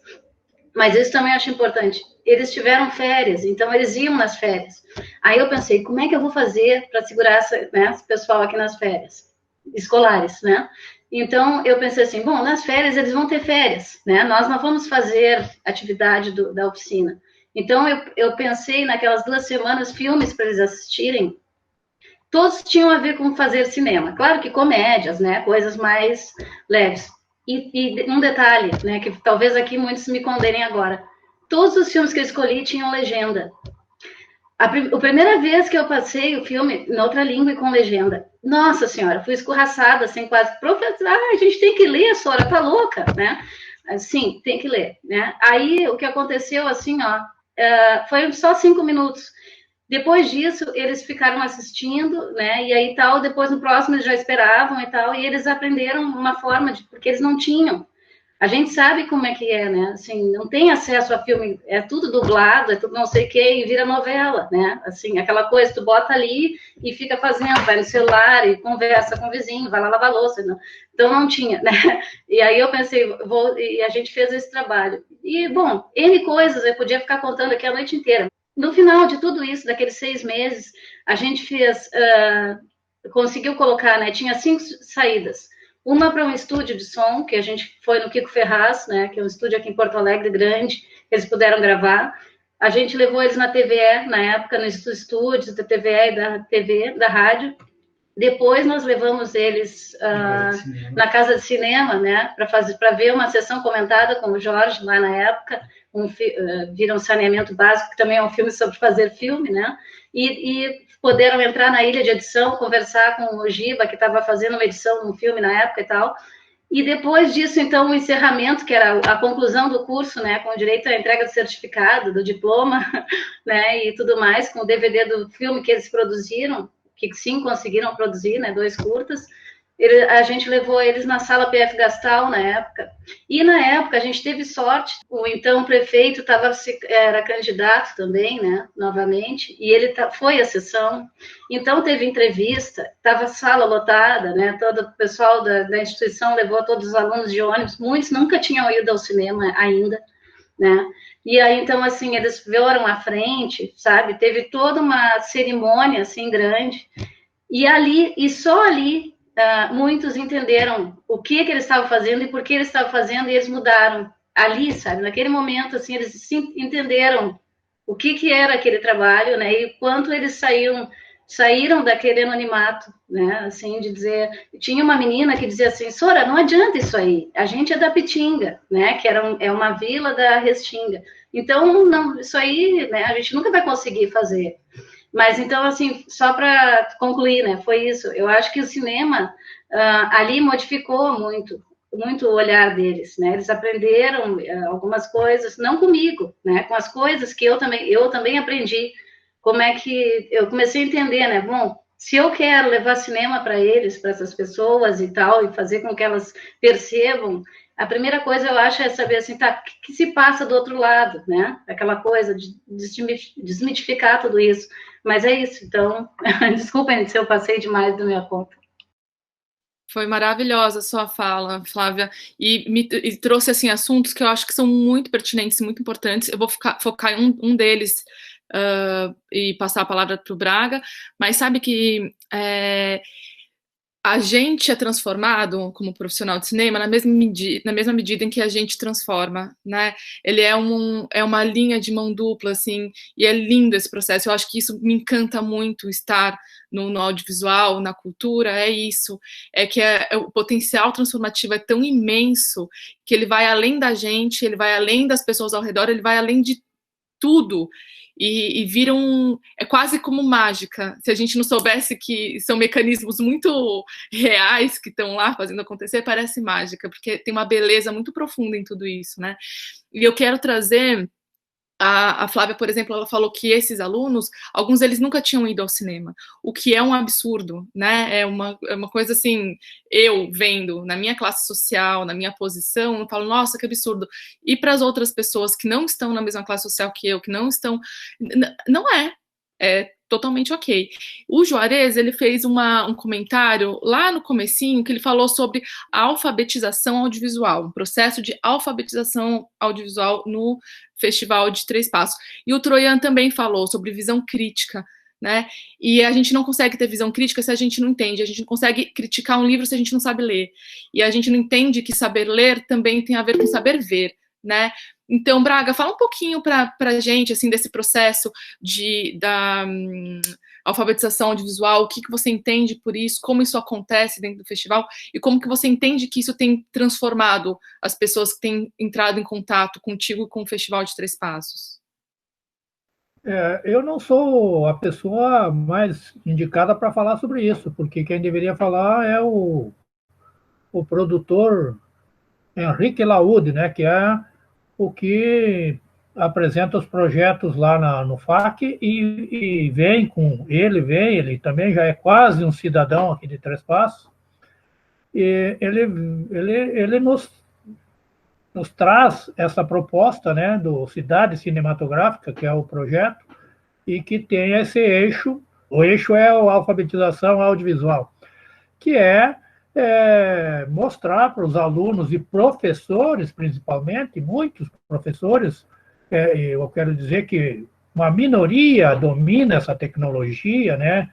Mas isso também acho importante. Eles tiveram férias, então eles iam nas férias. Aí eu pensei, como é que eu vou fazer para segurar esse pessoal aqui nas férias escolares, né? Então eu pensei assim, bom, nas férias eles vão ter férias, né? Nós não vamos fazer atividade da oficina. Então eu pensei naquelas 2 semanas filmes para eles assistirem. Todos tinham a ver com fazer cinema. Claro que comédias, né? Coisas mais leves. E um detalhe, né, que talvez aqui muitos me condenem agora. Todos os filmes que eu escolhi tinham legenda. A primeira vez que eu passei o filme em outra língua e com legenda, nossa senhora, fui escorraçada, assim, quase, professor, a gente tem que ler, senhora, tá louca, né? Sim, tem que ler, né? Aí, o que aconteceu, assim, foi só 5 minutos. Depois disso, eles ficaram assistindo, né? E aí tal, depois no próximo eles já esperavam e tal, e eles aprenderam uma forma porque eles não tinham a gente sabe como é que é, né? Assim, não tem acesso a filme, é tudo dublado, é tudo não sei o que, e vira novela, né? Assim, aquela coisa, tu bota ali e fica fazendo, vai no celular e conversa com o vizinho, vai lá lavar louça. Não. Então não tinha, né? E aí eu pensei, e a gente fez esse trabalho. E, bom, N coisas, eu podia ficar contando aqui a noite inteira. No final de tudo isso, daqueles 6 meses, a gente fez, conseguiu colocar, né? Tinha 5 saídas. Uma para um estúdio de som, que a gente foi no Kiko Ferraz, né, que é um estúdio aqui em Porto Alegre grande, que eles puderam gravar. A gente levou eles na TVE, na época, nos estúdios da TVE e da TV, da rádio. Depois nós levamos eles na casa de cinema, né, para ver uma sessão comentada com o Jorge, lá na época, Viram Saneamento Básico, que também é um filme sobre fazer filme, né, e puderam entrar na ilha de edição, conversar com o Giba, que estava fazendo uma edição de um filme na época e tal. E depois disso, então, o encerramento, que era a conclusão do curso, né, com direito à entrega do certificado, do diploma, né, e tudo mais, com o DVD do filme que eles produziram, que sim, conseguiram produzir, né, 2 curtas. A gente levou eles na sala PF Gastal, na época. E, na época, a gente teve sorte, o então prefeito era candidato também, né, novamente, e ele foi à sessão. Então, teve entrevista, estava a sala lotada, né, todo o pessoal da instituição levou todos os alunos de ônibus, muitos nunca tinham ido ao cinema ainda, né, e aí, então, assim, eles foram à frente, sabe, teve toda uma cerimônia, assim, grande, e ali, e só ali, muitos entenderam o que eles estavam fazendo e por que eles estavam fazendo, e eles mudaram ali, sabe, naquele momento, assim, eles entenderam o que era aquele trabalho, né, e quanto eles saíram daquele anonimato, né, assim, de dizer, tinha uma menina que dizia assim, Sora, não adianta isso aí, a gente é da Pitinga, né, que é uma vila da Restinga, então, não, isso aí, né, a gente nunca vai conseguir fazer. Mas, então, assim, só para concluir, né, foi isso. Eu acho que o cinema ali modificou muito o olhar deles, né? Eles aprenderam algumas coisas, não comigo, né? Com as coisas que eu também aprendi. Como é que eu comecei a entender, né? Bom, se eu quero levar cinema para eles, para essas pessoas e tal, e fazer com que elas percebam, a primeira coisa, eu acho, é saber, assim, tá, o que se passa do outro lado, né? Aquela coisa de desmitificar tudo isso. Mas é isso, então, desculpem se eu passei demais da minha conta. Foi maravilhosa a sua fala, Flávia, e trouxe, assim, assuntos que eu acho que são muito pertinentes e muito importantes. Eu vou focar em um deles e passar a palavra para o Braga, mas sabe que a gente é transformado como profissional de cinema na mesma medida em que a gente transforma, né? Ele é uma linha de mão dupla, assim, e é lindo esse processo. Eu acho que isso me encanta muito, estar no audiovisual, na cultura, é isso. É que o potencial transformativo é tão imenso que ele vai além da gente, ele vai além das pessoas ao redor, ele vai além de tudo. E vira é quase como mágica. Se a gente não soubesse que são mecanismos muito reais que estão lá fazendo acontecer, parece mágica, porque tem uma beleza muito profunda em tudo isso, né? E eu quero trazer a Flávia, por exemplo, ela falou que esses alunos, alguns deles nunca tinham ido ao cinema, o que é um absurdo, né? É uma coisa assim, eu vendo na minha classe social, na minha posição, eu falo, nossa, que absurdo. E para as outras pessoas que não estão na mesma classe social que eu, que não estão, não é totalmente ok. O Juarez, ele fez um comentário lá no comecinho, que ele falou sobre a alfabetização audiovisual, um processo de alfabetização audiovisual no Festival de Três Passos. E o Troian também falou sobre visão crítica, né? E a gente não consegue ter visão crítica se a gente não entende, a gente não consegue criticar um livro se a gente não sabe ler. E a gente não entende que saber ler também tem a ver com saber ver, né? Então, Braga, fala um pouquinho para a gente, assim, desse processo da alfabetização audiovisual, o que você entende por isso, como isso acontece dentro do festival, e como que você entende que isso tem transformado as pessoas que têm entrado em contato contigo com o Festival de Três Passos. Eu não sou a pessoa mais indicada para falar sobre isso, porque quem deveria falar é o produtor Henrique Laude, né, que é o que apresenta os projetos lá no FAC e ele também já é quase um cidadão aqui de Três Passos, e ele nos nos traz essa proposta, né, do Cidade Cinematográfica, que é o projeto, e que tem esse eixo, o eixo é a alfabetização audiovisual, que mostrar para os alunos e professores, principalmente, muitos professores, eu quero dizer que uma minoria domina essa tecnologia, né,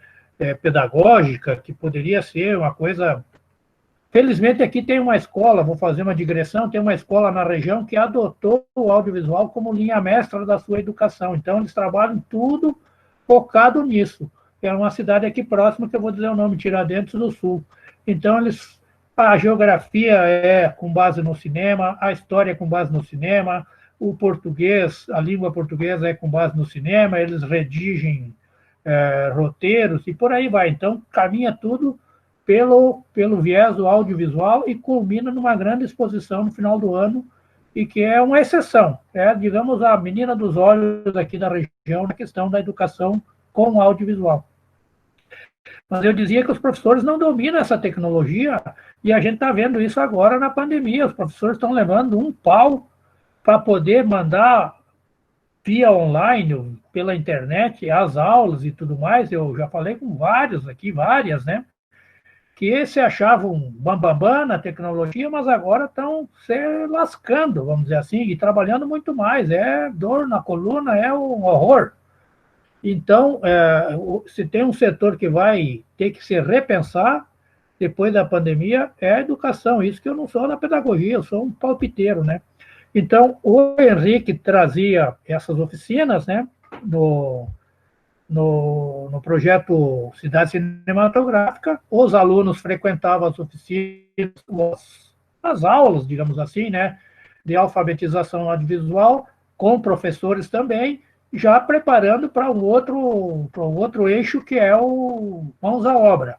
pedagógica, que poderia ser uma coisa. Felizmente, aqui tem uma escola, vou fazer uma digressão, tem uma escola na região que adotou o audiovisual como linha mestra da sua educação. Então, eles trabalham tudo focado nisso. É uma cidade aqui próxima, que eu vou dizer o nome, Tiradentes do Sul. Então, a geografia é com base no cinema, a história é com base no cinema, o português, a língua portuguesa é com base no cinema, eles redigem roteiros e por aí vai. Então, caminha tudo pelo viés do audiovisual e culmina numa grande exposição no final do ano, e que é uma exceção. É, digamos, a menina dos olhos aqui da região na questão da educação com audiovisual. Mas eu dizia que os professores não dominam essa tecnologia, e a gente está vendo isso agora na pandemia. Os professores estão levando um pau para poder mandar via online, pela internet, as aulas e tudo mais. Eu já falei com vários aqui, várias, né? Que se achavam bambambam na tecnologia, mas agora estão se lascando, vamos dizer assim, e trabalhando muito mais. É dor na coluna, é um horror. Então, se tem um setor que vai ter que se repensar depois da pandemia, é a educação. Isso que eu não sou da pedagogia, eu sou um palpiteiro, né? Então, o Henrique trazia essas oficinas, né, no projeto Cidade Cinematográfica. Os alunos frequentavam as oficinas, as aulas, digamos assim, né, de alfabetização audiovisual, com professores também, já preparando para um outro eixo, que é o Mãos à Obra,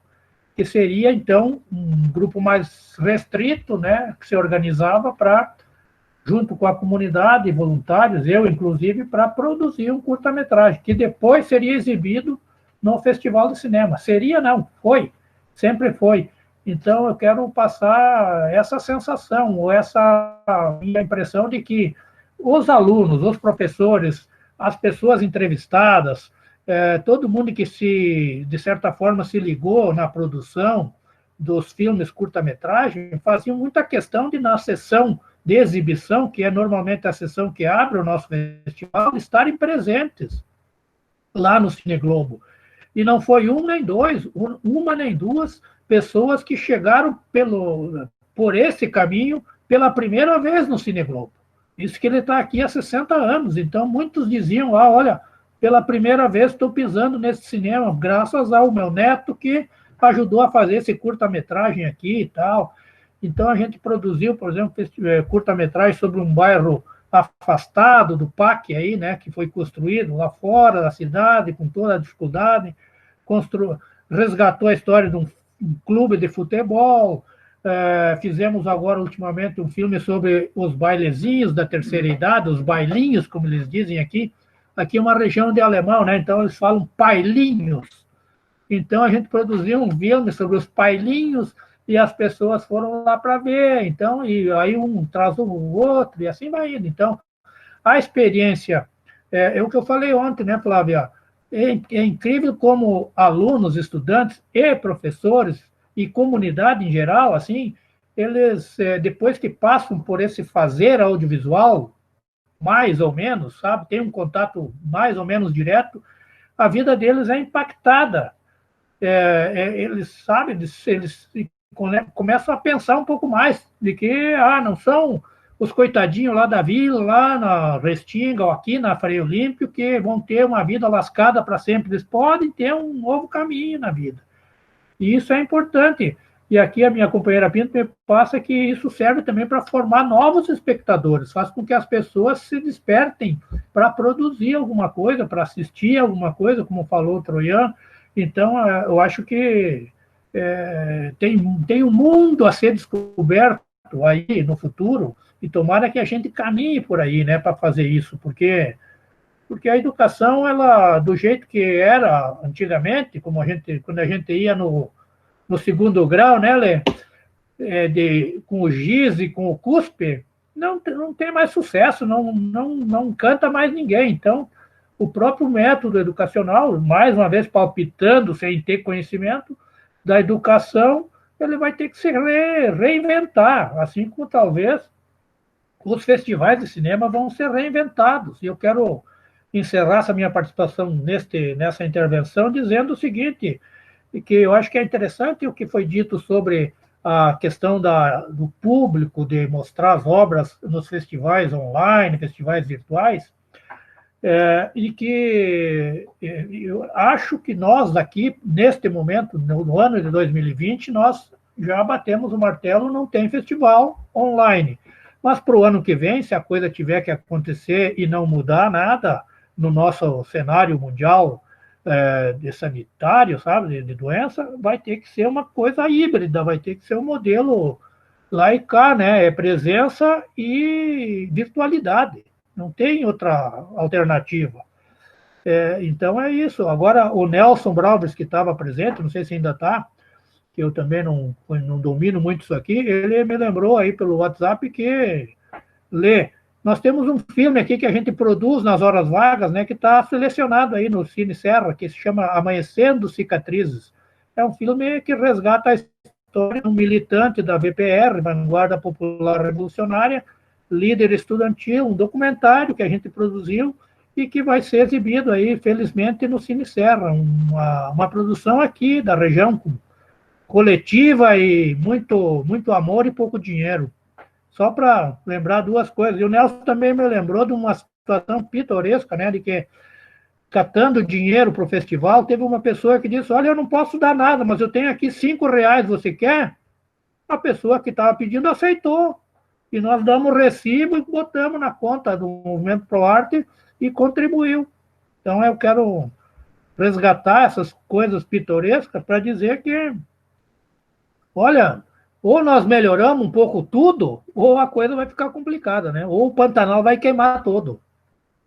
que seria, então, um grupo mais restrito, né, que se organizava para, junto com a comunidade, voluntários, eu, inclusive, para produzir um curta-metragem, que depois seria exibido no Festival de Cinema. Seria, não, foi, sempre foi. Então, eu quero passar essa sensação, ou essa minha impressão de que os alunos, os professores, as pessoas entrevistadas, todo mundo que de certa forma, se ligou na produção dos filmes curta-metragem, faziam muita questão de, na sessão de exibição, que é normalmente a sessão que abre o nosso festival, estarem presentes lá no Cine Globo. E não foi uma nem duas pessoas que chegaram por esse caminho pela primeira vez no Cine Globo. Isso que ele está aqui há 60 anos. Então, muitos diziam, olha, pela primeira vez estou pisando nesse cinema, graças ao meu neto que ajudou a fazer esse curta-metragem aqui e tal. Então, a gente produziu, por exemplo, curta-metragem sobre um bairro afastado do PAC, aí, né, que foi construído lá fora da cidade, com toda a dificuldade, resgatou a história de um clube de futebol. Fizemos agora, ultimamente, um filme sobre os bailezinhos da terceira idade, os bailinhos, como eles dizem aqui. Aqui é uma região de alemão, né? Então eles falam pailinhos. Então a gente produziu um filme sobre os pailinhos e as pessoas foram lá para ver. Então, e aí um traz o outro e assim vai indo. Então, a experiência, é o que eu falei ontem, né, Flávia? É incrível como alunos, estudantes e professores e comunidade em geral, assim, eles, depois que passam por esse fazer audiovisual, mais ou menos, sabe, tem um contato mais ou menos direto, a vida deles é impactada. Eles sabem, eles começam a pensar um pouco mais de que, não são os coitadinhos lá da vila, lá na Restinga, ou aqui na Freio Olímpio, que vão ter uma vida lascada para sempre. Eles podem ter um novo caminho na vida. E isso é importante. E aqui a minha companheira Pinto me passa que isso serve também para formar novos espectadores, faz com que as pessoas se despertem para produzir alguma coisa, para assistir alguma coisa, como falou o Troian. Então, eu acho que tem um mundo a ser descoberto aí no futuro, e tomara que a gente caminhe por aí, né, para fazer isso, porque a educação, ela, do jeito que era antigamente, quando a gente ia no segundo grau, né, Lê? Com o giz e com o cuspe, não tem mais sucesso, não canta mais ninguém. Então, o próprio método educacional, mais uma vez palpitando, sem ter conhecimento da educação, ele vai ter que se reinventar, assim como talvez os festivais de cinema vão ser reinventados. E eu quero encerrar essa minha participação nessa intervenção dizendo o seguinte, que eu acho que é interessante o que foi dito sobre a questão do público, de mostrar as obras nos festivais online, festivais virtuais, e que eu acho que nós aqui, neste momento, no ano de 2020, nós já batemos o martelo, não tem festival online. Mas para o ano que vem, se a coisa tiver que acontecer e não mudar nada no nosso cenário mundial de sanitário, sabe, de doença, vai ter que ser uma coisa híbrida, vai ter que ser um modelo lá e cá, né? É presença e virtualidade. Não tem outra alternativa. Então é isso. Agora, o Nelson Braubers, que estava presente, não sei se ainda está, que eu também não domino muito isso aqui, ele me lembrou aí pelo WhatsApp que nós temos um filme aqui que a gente produz nas horas vagas, né, que está selecionado aí no Cine Serra, que se chama Amanhecendo Cicatrizes. É um filme que resgata a história de um militante da VPR, Vanguarda Popular Revolucionária, líder estudantil, um documentário que a gente produziu e que vai ser exibido aí, felizmente, no Cine Serra, uma produção aqui da região, coletiva e muito, muito amor e pouco dinheiro. Só para lembrar duas coisas. E o Nelson também me lembrou de uma situação pitoresca, né, de que, catando dinheiro para o festival, teve uma pessoa que disse, olha, eu não posso dar nada, mas eu tenho aqui R$5, você quer? A pessoa que estava pedindo aceitou. E nós damos recibo e botamos na conta do Movimento Pro Arte e contribuiu. Então, eu quero resgatar essas coisas pitorescas para dizer que, olha, ou nós melhoramos um pouco tudo, ou a coisa vai ficar complicada, né? Ou o Pantanal vai queimar todo,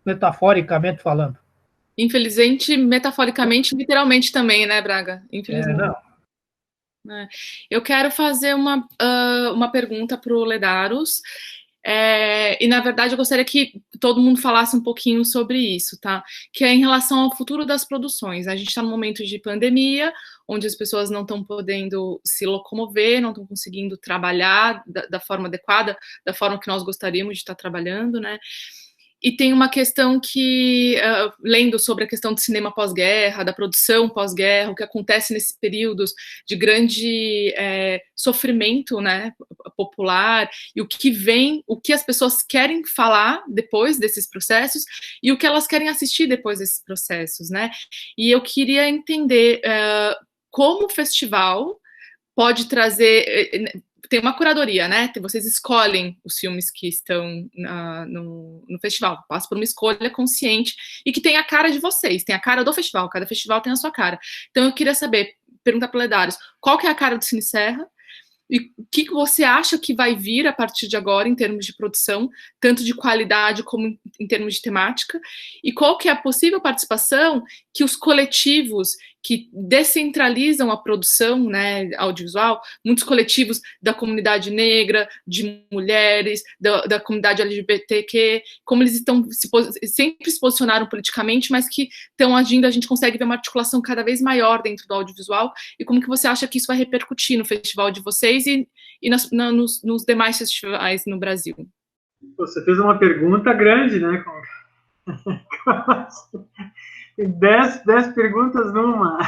metaforicamente falando. Infelizmente, metaforicamente, literalmente também, né, Braga? Infelizmente. Não. Eu quero fazer uma pergunta para o Ledaros, e na verdade eu gostaria que todo mundo falasse um pouquinho sobre isso, tá? Que é em relação ao futuro das produções. A gente está num momento de pandemia, onde as pessoas não estão podendo se locomover, não estão conseguindo trabalhar da forma adequada, da forma que nós gostaríamos de estar trabalhando, né? E tem uma questão que, lendo sobre a questão do cinema pós-guerra, da produção pós-guerra, o que acontece nesses períodos de grande sofrimento, né, popular, e o que as pessoas querem falar depois desses processos e o que elas querem assistir depois desses processos, né? E eu queria entender como o festival pode trazer... Tem uma curadoria, né? Vocês escolhem os filmes que estão no festival. Passa por uma escolha consciente e que tem a cara de vocês, tem a cara do festival. Cada festival tem a sua cara. Então, eu queria perguntar para o Ledaros, qual que é a cara do Cine Serra? E o que você acha que vai vir a partir de agora em termos de produção, tanto de qualidade como em termos de temática? E qual que é a possível participação que os coletivos que descentralizam a produção, né, audiovisual, muitos coletivos da comunidade negra, de mulheres, da comunidade LGBTQ, como eles sempre se posicionaram politicamente, mas que estão agindo, a gente consegue ver uma articulação cada vez maior dentro do audiovisual, e como que você acha que isso vai repercutir no festival de vocês e nos demais festivais no Brasil? Você fez uma pergunta grande, né? 10 perguntas numa.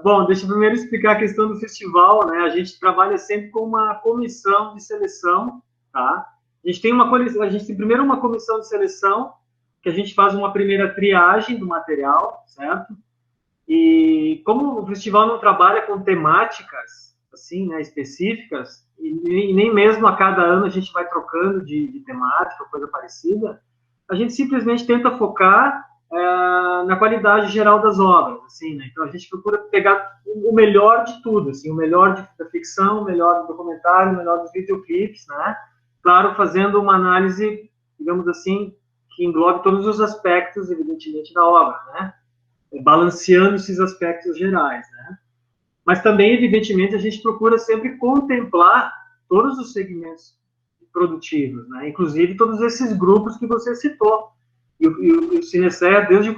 Bom, deixa eu primeiro explicar a questão do festival, né? A gente trabalha sempre com uma comissão de seleção, tá? A gente tem primeiro uma comissão de seleção, que a gente faz uma primeira triagem do material, certo? E como o festival não trabalha com temáticas, assim, né, específicas, e nem mesmo a cada ano a gente vai trocando de temática, coisa parecida, a gente simplesmente tenta focar na qualidade geral das obras, assim, né? Então a gente procura pegar o melhor de tudo, assim, o melhor da ficção, o melhor do documentário, o melhor dos videoclipes, né? Claro, fazendo uma análise, digamos assim, que englobe todos os aspectos, evidentemente, da obra, né? Balanceando esses aspectos gerais, né? Mas também, evidentemente, a gente procura sempre contemplar todos os segmentos produtivos, né? Inclusive todos esses grupos que você citou. E o Cinecea, desde o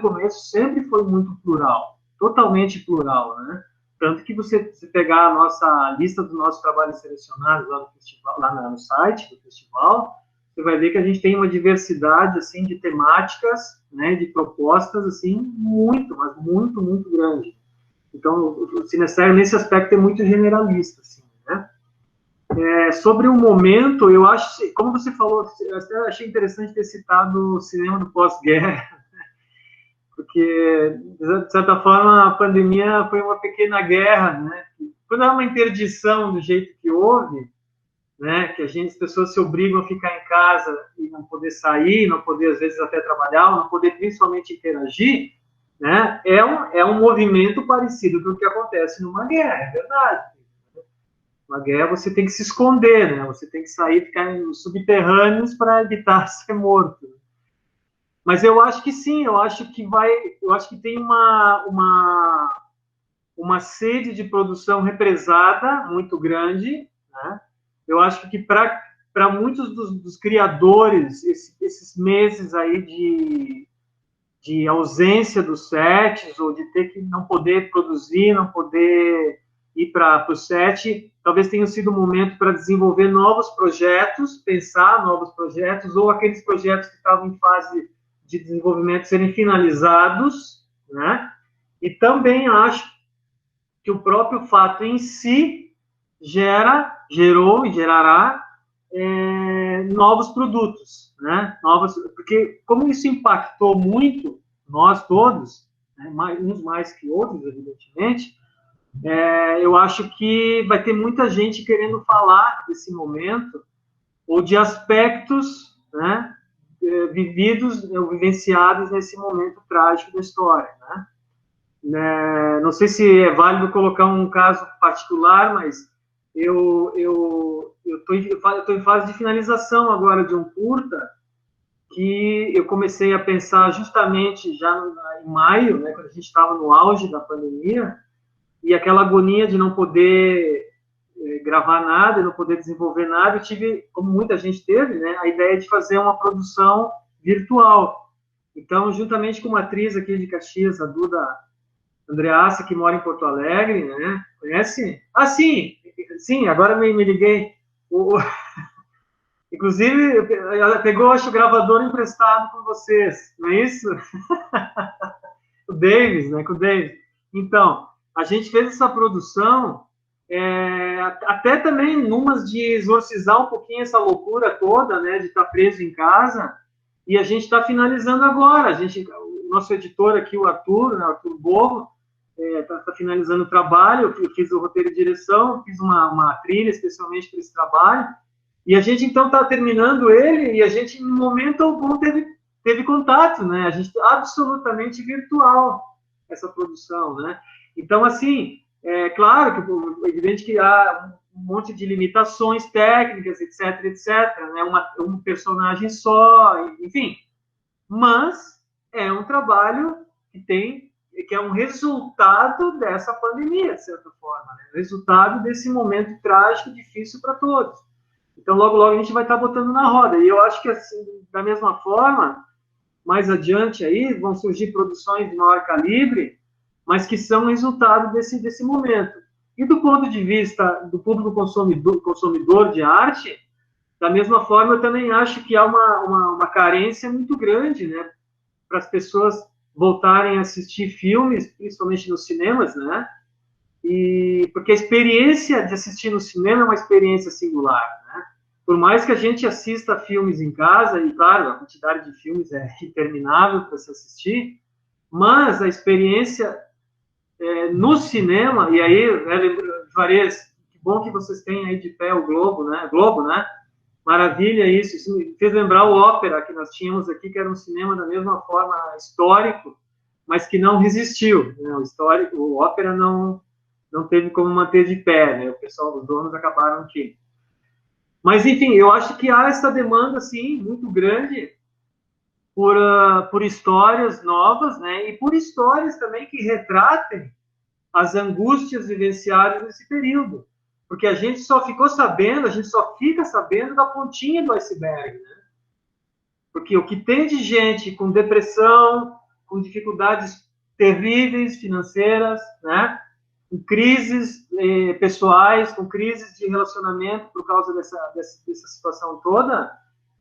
começo, sempre foi muito plural, totalmente plural, né? Tanto que você pegar a nossa lista dos nossos trabalhos selecionados lá no festival, lá no site do festival, você vai ver que a gente tem uma diversidade assim de temáticas, né, de propostas assim muito, mas muito, muito grande. Então, o Cinecea nesse aspecto é muito generalista, assim, né? Sobre o momento, eu acho, como você falou, eu achei interessante ter citado o cinema do pós-guerra, porque, de certa forma, a pandemia foi uma pequena guerra, né? Quando há uma interdição do jeito que houve, né, que as pessoas se obrigam a ficar em casa e não poder sair, não poder, às vezes, até trabalhar, não poder principalmente interagir, né, é um movimento parecido com o que acontece numa guerra, é verdade. Uma guerra você tem que se esconder, né, você tem que sair, ficar nos subterrâneos para evitar ser morto. Mas eu acho que sim, eu acho que tem uma sede de produção represada muito grande, né? Eu acho que para muitos dos criadores, esses meses aí de ausência dos sets, ou de ter que não poder produzir, não poder ir para o set, talvez tenha sido um momento para desenvolver novos projetos, pensar novos projetos, ou aqueles projetos que estavam em fase de desenvolvimento serem finalizados, né? E também acho que o próprio fato em si gerou e gerará novos produtos, né? Porque como isso impactou muito nós todos, né? Uns mais que outros, evidentemente, eu acho que vai ter muita gente querendo falar desse momento ou de aspectos, né, vividos ou vivenciados nesse momento trágico da história, né? Não sei se é válido colocar um caso particular, mas eu estou em fase de finalização agora de um curta que eu comecei a pensar justamente já em maio, né, quando a gente estava no auge da pandemia, e aquela agonia de não poder gravar nada, não poder desenvolver nada, eu tive, como muita gente teve, né, a ideia de fazer uma produção virtual. Então, juntamente com uma atriz aqui de Caxias, a Duda Andreassi, que mora em Porto Alegre, né? Conhece? Ah, sim, agora me liguei. Inclusive, ela pegou, acho, o gravador emprestado com vocês, não é isso? O Davis, né? Com o Davis. Então, a gente fez essa produção, até também numas de exorcizar um pouquinho essa loucura toda, né? De estar preso em casa, e a gente está finalizando agora. O nosso editor aqui, o Arthur, né, Arthur Borro, está finalizando o trabalho. Eu fiz o roteiro e direção, fiz uma trilha especialmente para esse trabalho, e a gente então está terminando ele, e a gente em momento algum teve contato, né? A gente absolutamente virtual essa produção, né? Então, assim, claro que é evidente que há um monte de limitações técnicas, etc, né? Um personagem só, enfim, mas é um trabalho que é um resultado dessa pandemia, de certa forma, né? Resultado desse momento trágico e difícil para todos. Então, logo, logo a gente vai estar botando na roda. E eu acho que, assim, da mesma forma, mais adiante aí, vão surgir produções de maior calibre, mas que são resultado desse momento. E do ponto de vista do público consumidor de arte, da mesma forma, eu também acho que há uma carência muito grande, né, para as pessoas voltarem a assistir filmes, principalmente nos cinemas, né? Porque a experiência de assistir no cinema é uma experiência singular, né? Por mais que a gente assista filmes em casa, e claro, a quantidade de filmes é interminável para se assistir, mas a experiência no cinema, e aí, Juarez, que bom que vocês têm aí de pé o Globo, né? Maravilha isso me fez lembrar o Ópera, que nós tínhamos aqui, que era um cinema da mesma forma histórico, mas que não resistiu, né? O Ópera não teve como manter de pé, né? O pessoal, os donos acabaram aqui. Mas, enfim, eu acho que há essa demanda, sim, muito grande por histórias novas, né? E por histórias também que retratem as angústias vivenciadas nesse período. porque a gente só ficou sabendo, a gente só fica sabendo da pontinha do iceberg, né? Porque o que tem de gente com depressão, com dificuldades terríveis financeiras, né? Com crises pessoais, com crises de relacionamento por causa dessa situação toda,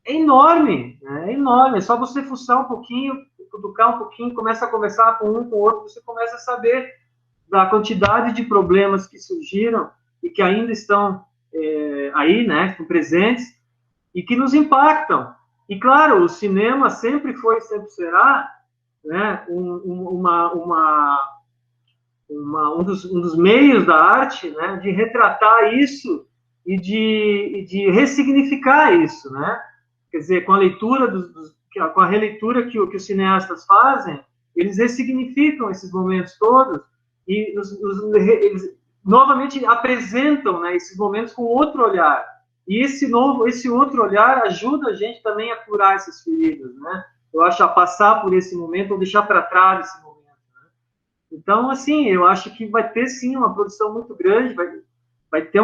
é enorme, né? É enorme. É só você fuçar um pouquinho, cutucar um pouquinho, começa a conversar com um, com o outro, você começa a saber da quantidade de problemas que surgiram e que ainda estão aí, né? Estão presentes e que nos impactam. E, claro, o cinema sempre foi e sempre será, né, um dos meios da arte, né, de retratar isso e de ressignificar isso, né? Quer dizer, com a leitura, com a releitura que os cineastas fazem, eles ressignificam esses momentos todos e eles novamente apresentam, né, esses momentos com outro olhar. E esse outro olhar ajuda a gente também a curar essas feridas, né? Eu acho, a passar por esse momento, ou deixar para trás esse momento, né? Então, assim, eu acho que vai ter, sim, uma produção muito grande, vai ter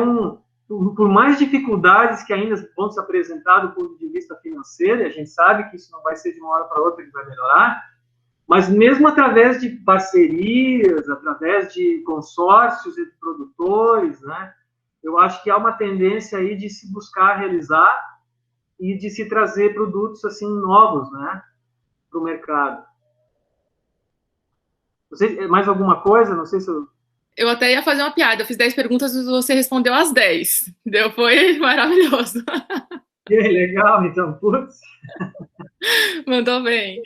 por mais dificuldades que ainda vão se apresentar do ponto de vista financeiro, e a gente sabe que isso não vai ser de uma hora para outra que vai melhorar, mas mesmo através de parcerias, através de consórcios entre produtores, né? Eu acho que há uma tendência aí de se buscar realizar e de se trazer produtos assim novos, né, para o mercado. Mais alguma coisa? Não sei se eu até ia fazer uma piada. Eu fiz 10 perguntas e você respondeu as 10. Entendeu? Foi maravilhoso. Que legal, então, putz. Mandou bem.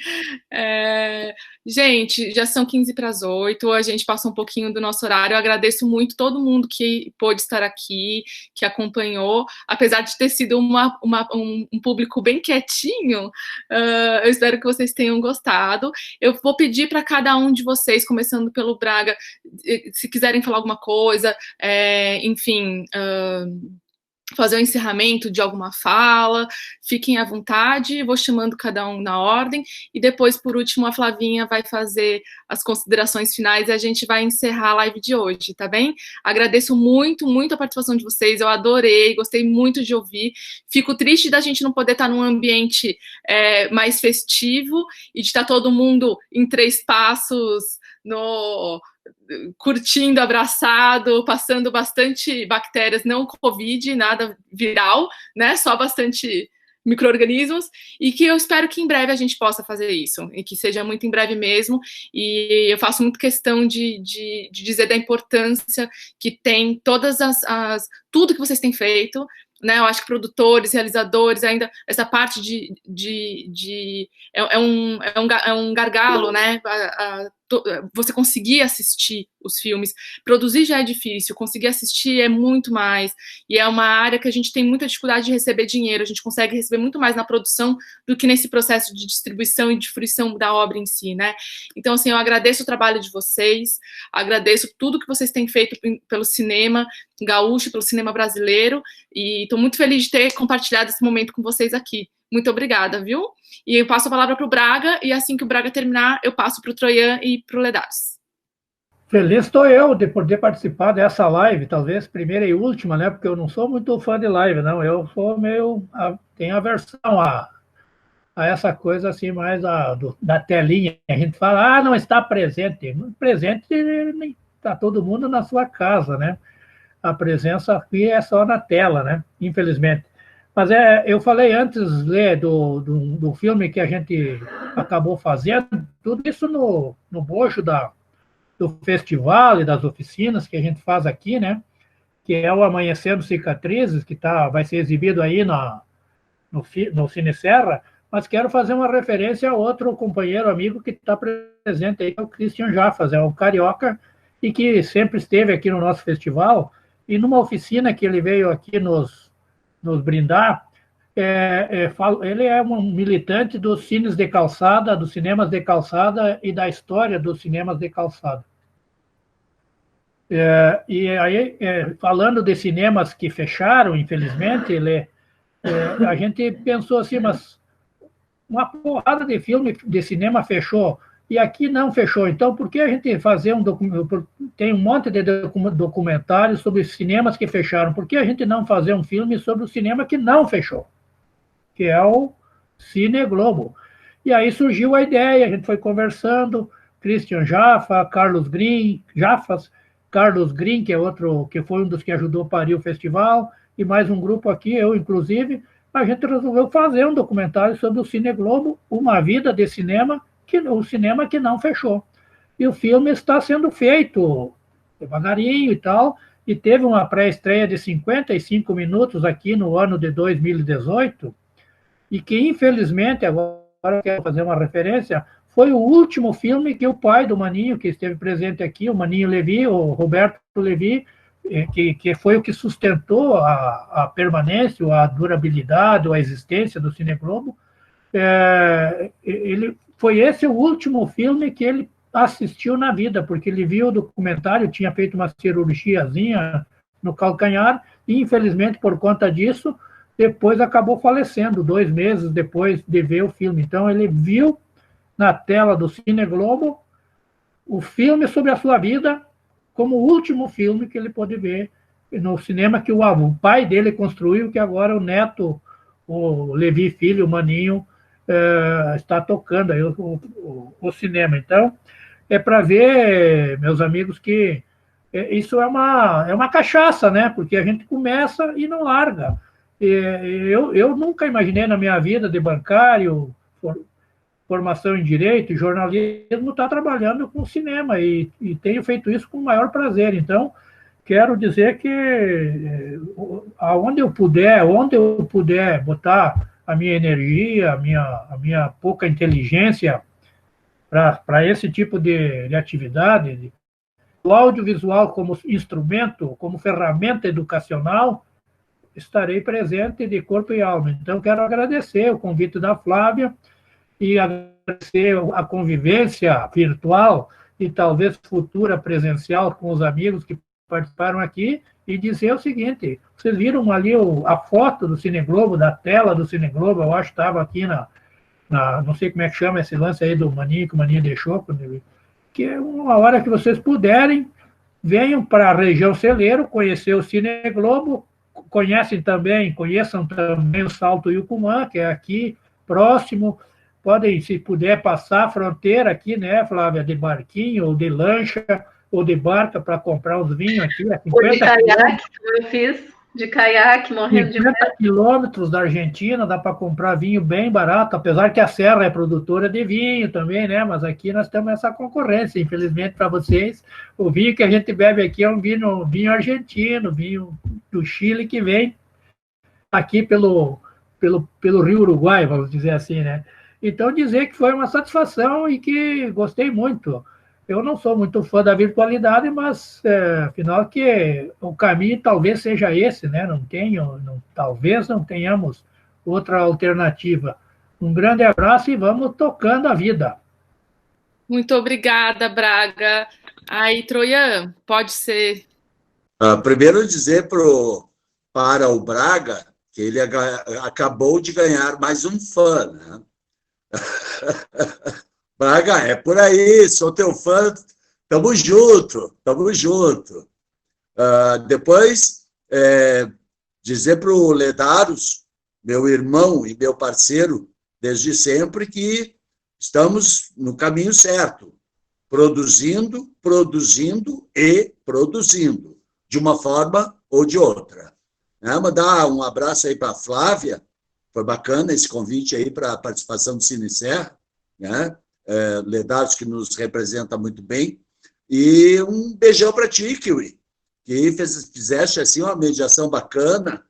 Gente, já são 7:45, a gente passou um pouquinho do nosso horário. Eu agradeço muito todo mundo que pôde estar aqui, que acompanhou, apesar de ter sido um público bem quietinho. Eu espero que vocês tenham gostado. Eu vou pedir para cada um de vocês, começando pelo Braga, se quiserem falar alguma coisa, enfim, fazer o encerramento de alguma fala, fiquem à vontade, vou chamando cada um na ordem, e depois, por último, a Flavinha vai fazer as considerações finais e a gente vai encerrar a live de hoje, tá bem? Agradeço muito, muito a participação de vocês, eu adorei, gostei muito de ouvir, fico triste da gente não poder estar num ambiente mais festivo e de estar todo mundo em 3 passos, curtindo, abraçado, passando bastante bactérias, não Covid, nada viral, né? Só bastante micro-organismos, e que eu espero que em breve a gente possa fazer isso, e que seja muito em breve mesmo, e eu faço muito questão de dizer da importância que tem tudo que vocês têm feito, né? Eu acho que produtores, realizadores, ainda essa parte é um gargalo, né? Você conseguir assistir os filmes, produzir já é difícil, conseguir assistir é muito mais, e é uma área que a gente tem muita dificuldade de receber dinheiro, a gente consegue receber muito mais na produção do que nesse processo de distribuição e de fruição da obra em si, né? Então, assim, eu agradeço o trabalho de vocês, agradeço tudo que vocês têm feito pelo cinema gaúcho, pelo cinema brasileiro, e estou muito feliz de ter compartilhado esse momento com vocês aqui. Muito obrigada, viu? E eu passo a palavra para o Braga, e assim que o Braga terminar, eu passo para o Troian e para o Ledares. Feliz estou eu de poder participar dessa live, talvez primeira e última, né? Porque eu não sou muito fã de live, não. Eu sou tenho aversão a essa coisa assim, mais da telinha. A gente fala, não está presente. Presente está todo mundo na sua casa, né? A presença aqui é só na tela, né? Infelizmente. Mas eu falei antes, Lê, do filme que a gente acabou fazendo, tudo isso no bojo do festival e das oficinas que a gente faz aqui, né? Que é o Amanhecendo Cicatrizes, que vai ser exibido aí no Cine Serra, mas quero fazer uma referência a outro companheiro, amigo que está presente aí, que é o Christian Jaffas, é um carioca e que sempre esteve aqui no nosso festival, e numa oficina que ele veio aqui nos brindar, ele é um militante dos cines de calçada, dos cinemas de calçada e da história dos cinemas de calçada. E aí, falando de cinemas que fecharam, infelizmente, a gente pensou assim, mas uma porrada de filme de cinema fechou, e aqui não fechou. Então, por que a gente fazer tem um monte de documentários sobre cinemas que fecharam, por que a gente não fazer um filme sobre o cinema que não fechou? Que é o Cine Globo. E aí surgiu a ideia, a gente foi conversando, Christian Jaffa, Carlos Green, que é outro, que foi um dos que ajudou a parir o festival, e mais um grupo aqui, eu inclusive, a gente resolveu fazer um documentário sobre o Cine Globo, uma vida de cinema, o cinema que não fechou. E o filme está sendo feito devagarinho e tal, e teve uma pré-estreia de 55 minutos aqui no ano de 2018, e que, infelizmente, agora eu quero fazer uma referência, foi o último filme que o pai do Maninho, que esteve presente aqui, o Maninho Levi, o Roberto Levi, que foi o que sustentou a permanência, a durabilidade, a existência do Cine Globo, foi esse o último filme que ele assistiu na vida, porque ele viu o documentário, tinha feito uma cirurgiazinha no calcanhar, e infelizmente, por conta disso, depois acabou falecendo, 2 meses depois de ver o filme. Então, ele viu na tela do Cine Globo o filme sobre a sua vida, como o último filme que ele pôde ver no cinema que o pai dele construiu, que agora o neto, o Levi Filho, o Maninho, está tocando aí o cinema. Então, é para ver, meus amigos, que isso é uma cachaça, né? Porque a gente começa e não larga. Eu nunca imaginei na minha vida de bancário, formação em direito, jornalismo, estar trabalhando com cinema e tenho feito isso com o maior prazer. Então, quero dizer que onde eu puder botar a minha energia, a minha pouca inteligência para esse tipo de atividade, o audiovisual como instrumento, como ferramenta educacional, estarei presente de corpo e alma. Então, quero agradecer o convite da Flávia e agradecer a convivência virtual e talvez futura presencial com os amigos que participaram aqui e dizer o seguinte, vocês viram ali a foto do Cine Globo, da tela do Cine Globo, eu acho que estava aqui não sei como é que chama esse lance aí do Maninho, que o Maninho deixou, que é uma hora que vocês puderem, venham para a região Celeiro, conhecer o Cine Globo, conheçam também o Salto Yucumã, que é aqui próximo, podem, se puder, passar a fronteira aqui, né, Flávia, de barquinho, ou de lancha, ou de barca, para comprar uns vinhos aqui. Ou de caiaque, como eu fiz, de caiaque, morrendo de medo. 50 quilômetros da Argentina, dá para comprar vinho bem barato, apesar que a Serra é produtora de vinho também, né, mas aqui nós temos essa concorrência, infelizmente, para vocês. O vinho que a gente bebe aqui é um vinho argentino, vinho do Chile, que vem aqui pelo Rio Uruguai, vamos dizer assim, né. Então, dizer que foi uma satisfação e que gostei muito. Eu não sou muito fã da virtualidade, mas, afinal, que o caminho talvez seja esse, né? Talvez não tenhamos outra alternativa. Um grande abraço e vamos tocando a vida. Muito obrigada, Braga. Aí, Troian, pode ser. Primeiro dizer para o Braga que ele acabou de ganhar mais um fã, né? Braga, é por aí, sou teu fã, tamo junto. Depois, dizer para o Ledaros, meu irmão e meu parceiro, desde sempre, que estamos no caminho certo, produzindo, de uma forma ou de outra. Mandar um abraço aí para a Flávia, foi bacana esse convite aí para a participação do Cine Serra, né? Ledaros, que nos representa muito bem, e um beijão para ti, Kiwi, que fizeste assim, uma mediação bacana,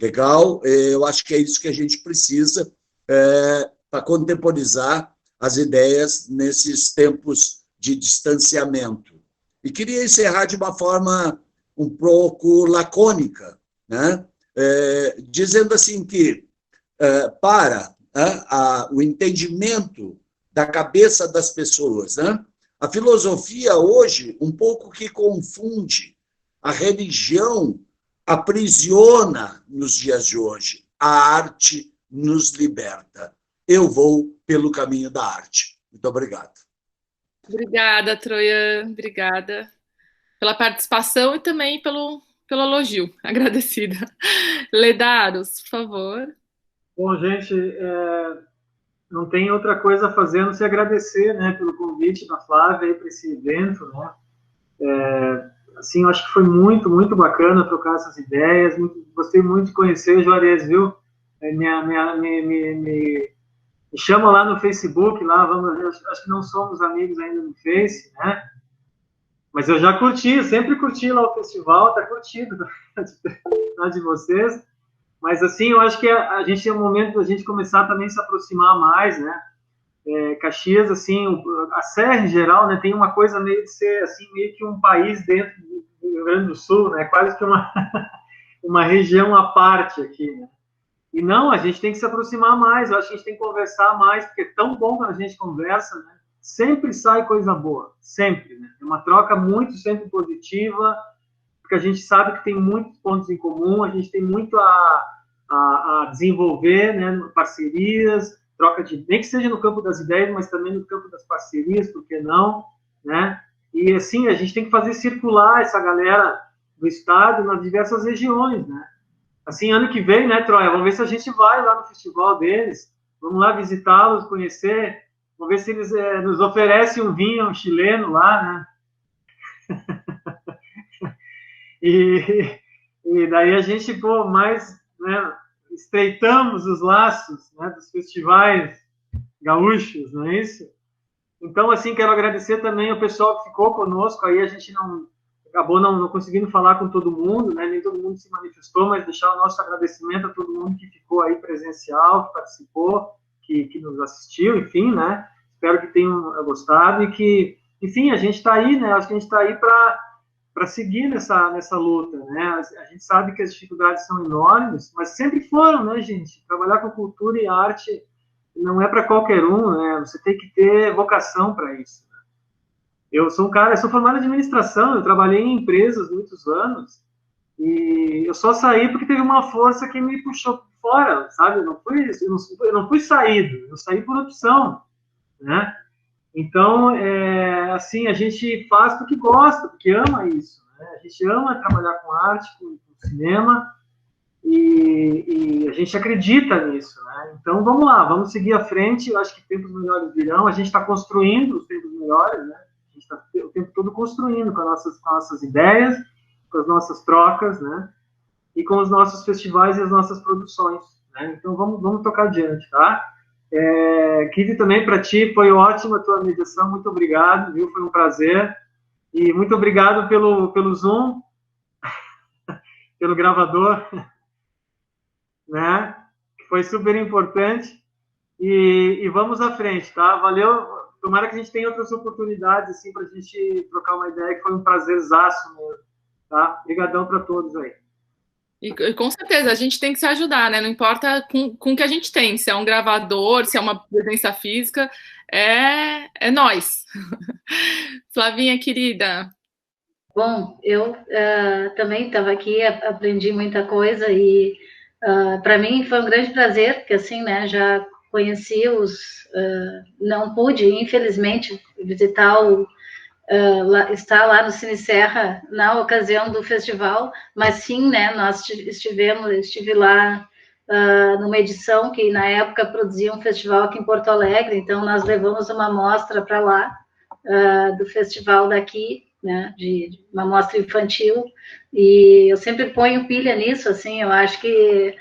legal. Eu acho que é isso que a gente precisa para contemporizar as ideias nesses tempos de distanciamento. E queria encerrar de uma forma um pouco lacônica, né? Dizendo assim que para o entendimento da cabeça das pessoas, né? A filosofia hoje um pouco que confunde, a religião aprisiona nos dias de hoje, a arte nos liberta. Eu vou pelo caminho da arte. Muito obrigado. Obrigada, Troian, obrigada pela participação e também pelo elogio, agradecida. Ledaros, por favor. Bom, gente, não tem outra coisa a fazer a não se agradecer, né, pelo convite da Flávia para esse evento, né? Assim, eu acho que foi muito, muito bacana trocar essas ideias. Gostei muito de conhecer o Juarez, viu? Me chama lá no Facebook, lá, acho que não somos amigos ainda no Face, né? Mas eu já curti, sempre curti lá o festival, tá curtido lá de vocês. Mas, assim, eu acho que a gente é o momento da gente começar também a se aproximar mais, né? Caxias, assim, a Serra em geral, né, tem uma coisa meio de ser, assim, meio que um país dentro do Rio Grande do Sul, né? Quase que uma região à parte aqui, né? E não, a gente tem que se aproximar mais, eu acho que a gente tem que conversar mais, porque é tão bom quando a gente conversa, né? Sempre sai coisa boa, sempre, né? É uma troca muito sempre positiva, porque a gente sabe que tem muitos pontos em comum, a gente tem muito a desenvolver, né? Parcerias, troca de, nem que seja no campo das ideias, mas também no campo das parcerias, por que não, né? E assim, a gente tem que fazer circular essa galera do estado nas diversas regiões, né? Assim, ano que vem, né, Troia? Vamos ver se a gente vai lá no festival deles. Vamos lá visitá-los, conhecer. Vamos ver se eles nos oferecem um vinho chileno lá, né? e daí a gente, pô, mais, né, estreitamos os laços, né, dos festivais gaúchos, não é isso? Então, assim, quero agradecer também ao pessoal que ficou conosco. Aí a gente acabou não conseguindo falar com todo mundo, né? Nem todo mundo se manifestou, mas deixar o nosso agradecimento a todo mundo que ficou aí presencial, que participou, que nos assistiu, enfim, né? Espero que tenham gostado e que, enfim, a gente está aí, né? Acho que a gente está aí para seguir nessa luta, né? A gente sabe que as dificuldades são enormes, mas sempre foram, né, gente? Trabalhar com cultura e arte não é para qualquer um, né? Você tem que ter vocação para isso. Eu sou eu sou formado em administração, eu trabalhei em empresas muitos anos e eu só saí porque teve uma força que me puxou fora, sabe? Eu não fui saído, eu saí por opção, né? Então, assim, a gente faz porque gosta, porque ama isso, né? A gente ama trabalhar com arte, com cinema e a gente acredita nisso, né? Então, vamos lá, vamos seguir à frente. Eu acho que tempos melhores virão. A gente está construindo os tempos melhores, né? A gente está o tempo todo construindo com as nossas ideias, com as nossas trocas, né? E com os nossos festivais e as nossas produções, né? Então, vamos tocar adiante, tá? Kid, também para ti, foi ótima a tua mediação, muito obrigado, viu? Foi um prazer. E muito obrigado pelo Zoom, pelo gravador, né? Que foi super importante. E vamos à frente, tá? Valeu. Tomara que a gente tenha outras oportunidades, assim, para a gente trocar uma ideia, que foi um prazerzaço mesmo, tá? Obrigadão para todos aí. E com certeza, a gente tem que se ajudar, né? Não importa com o que a gente tem, se é um gravador, se é uma presença física, é nós. Flavinha, querida. Bom, eu também estava aqui, aprendi muita coisa e para mim foi um grande prazer, porque assim, né, já conheci não pude, infelizmente, visitar estar lá no Cine Serra na ocasião do festival, mas sim, né, estive lá numa edição que na época produzia um festival aqui em Porto Alegre, então nós levamos uma amostra para lá do festival daqui, né, de uma mostra infantil, e eu sempre ponho pilha nisso, assim, eu acho que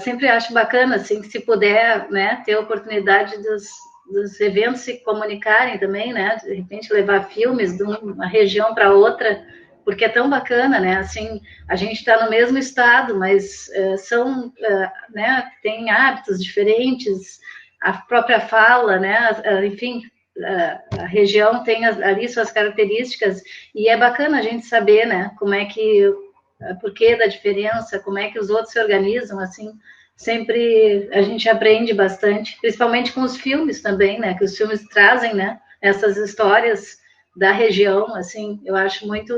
sempre acho bacana, assim, que se puder, né, ter a oportunidade dos eventos se comunicarem também, né, de repente levar filmes de uma região para outra, porque é tão bacana, né, assim, a gente está no mesmo estado, mas né, tem hábitos diferentes, a própria fala, né, enfim, a região tem ali suas características, e é bacana a gente saber, né, porquê da diferença, como é que os outros se organizam, assim, sempre a gente aprende bastante, principalmente com os filmes também, né, que os filmes trazem, né, essas histórias da região, assim, eu acho muito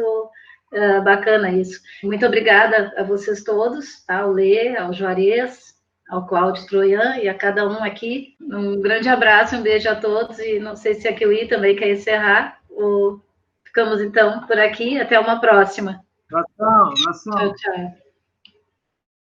bacana isso. Muito obrigada a vocês todos, ao Lê, ao Juarez, ao Cláudio Troian e a cada um aqui. Um grande abraço, um beijo a todos, e não sei se a Kiwi também quer encerrar, ou ficamos então por aqui, até uma próxima. Abração, abração. Tchau, tchau.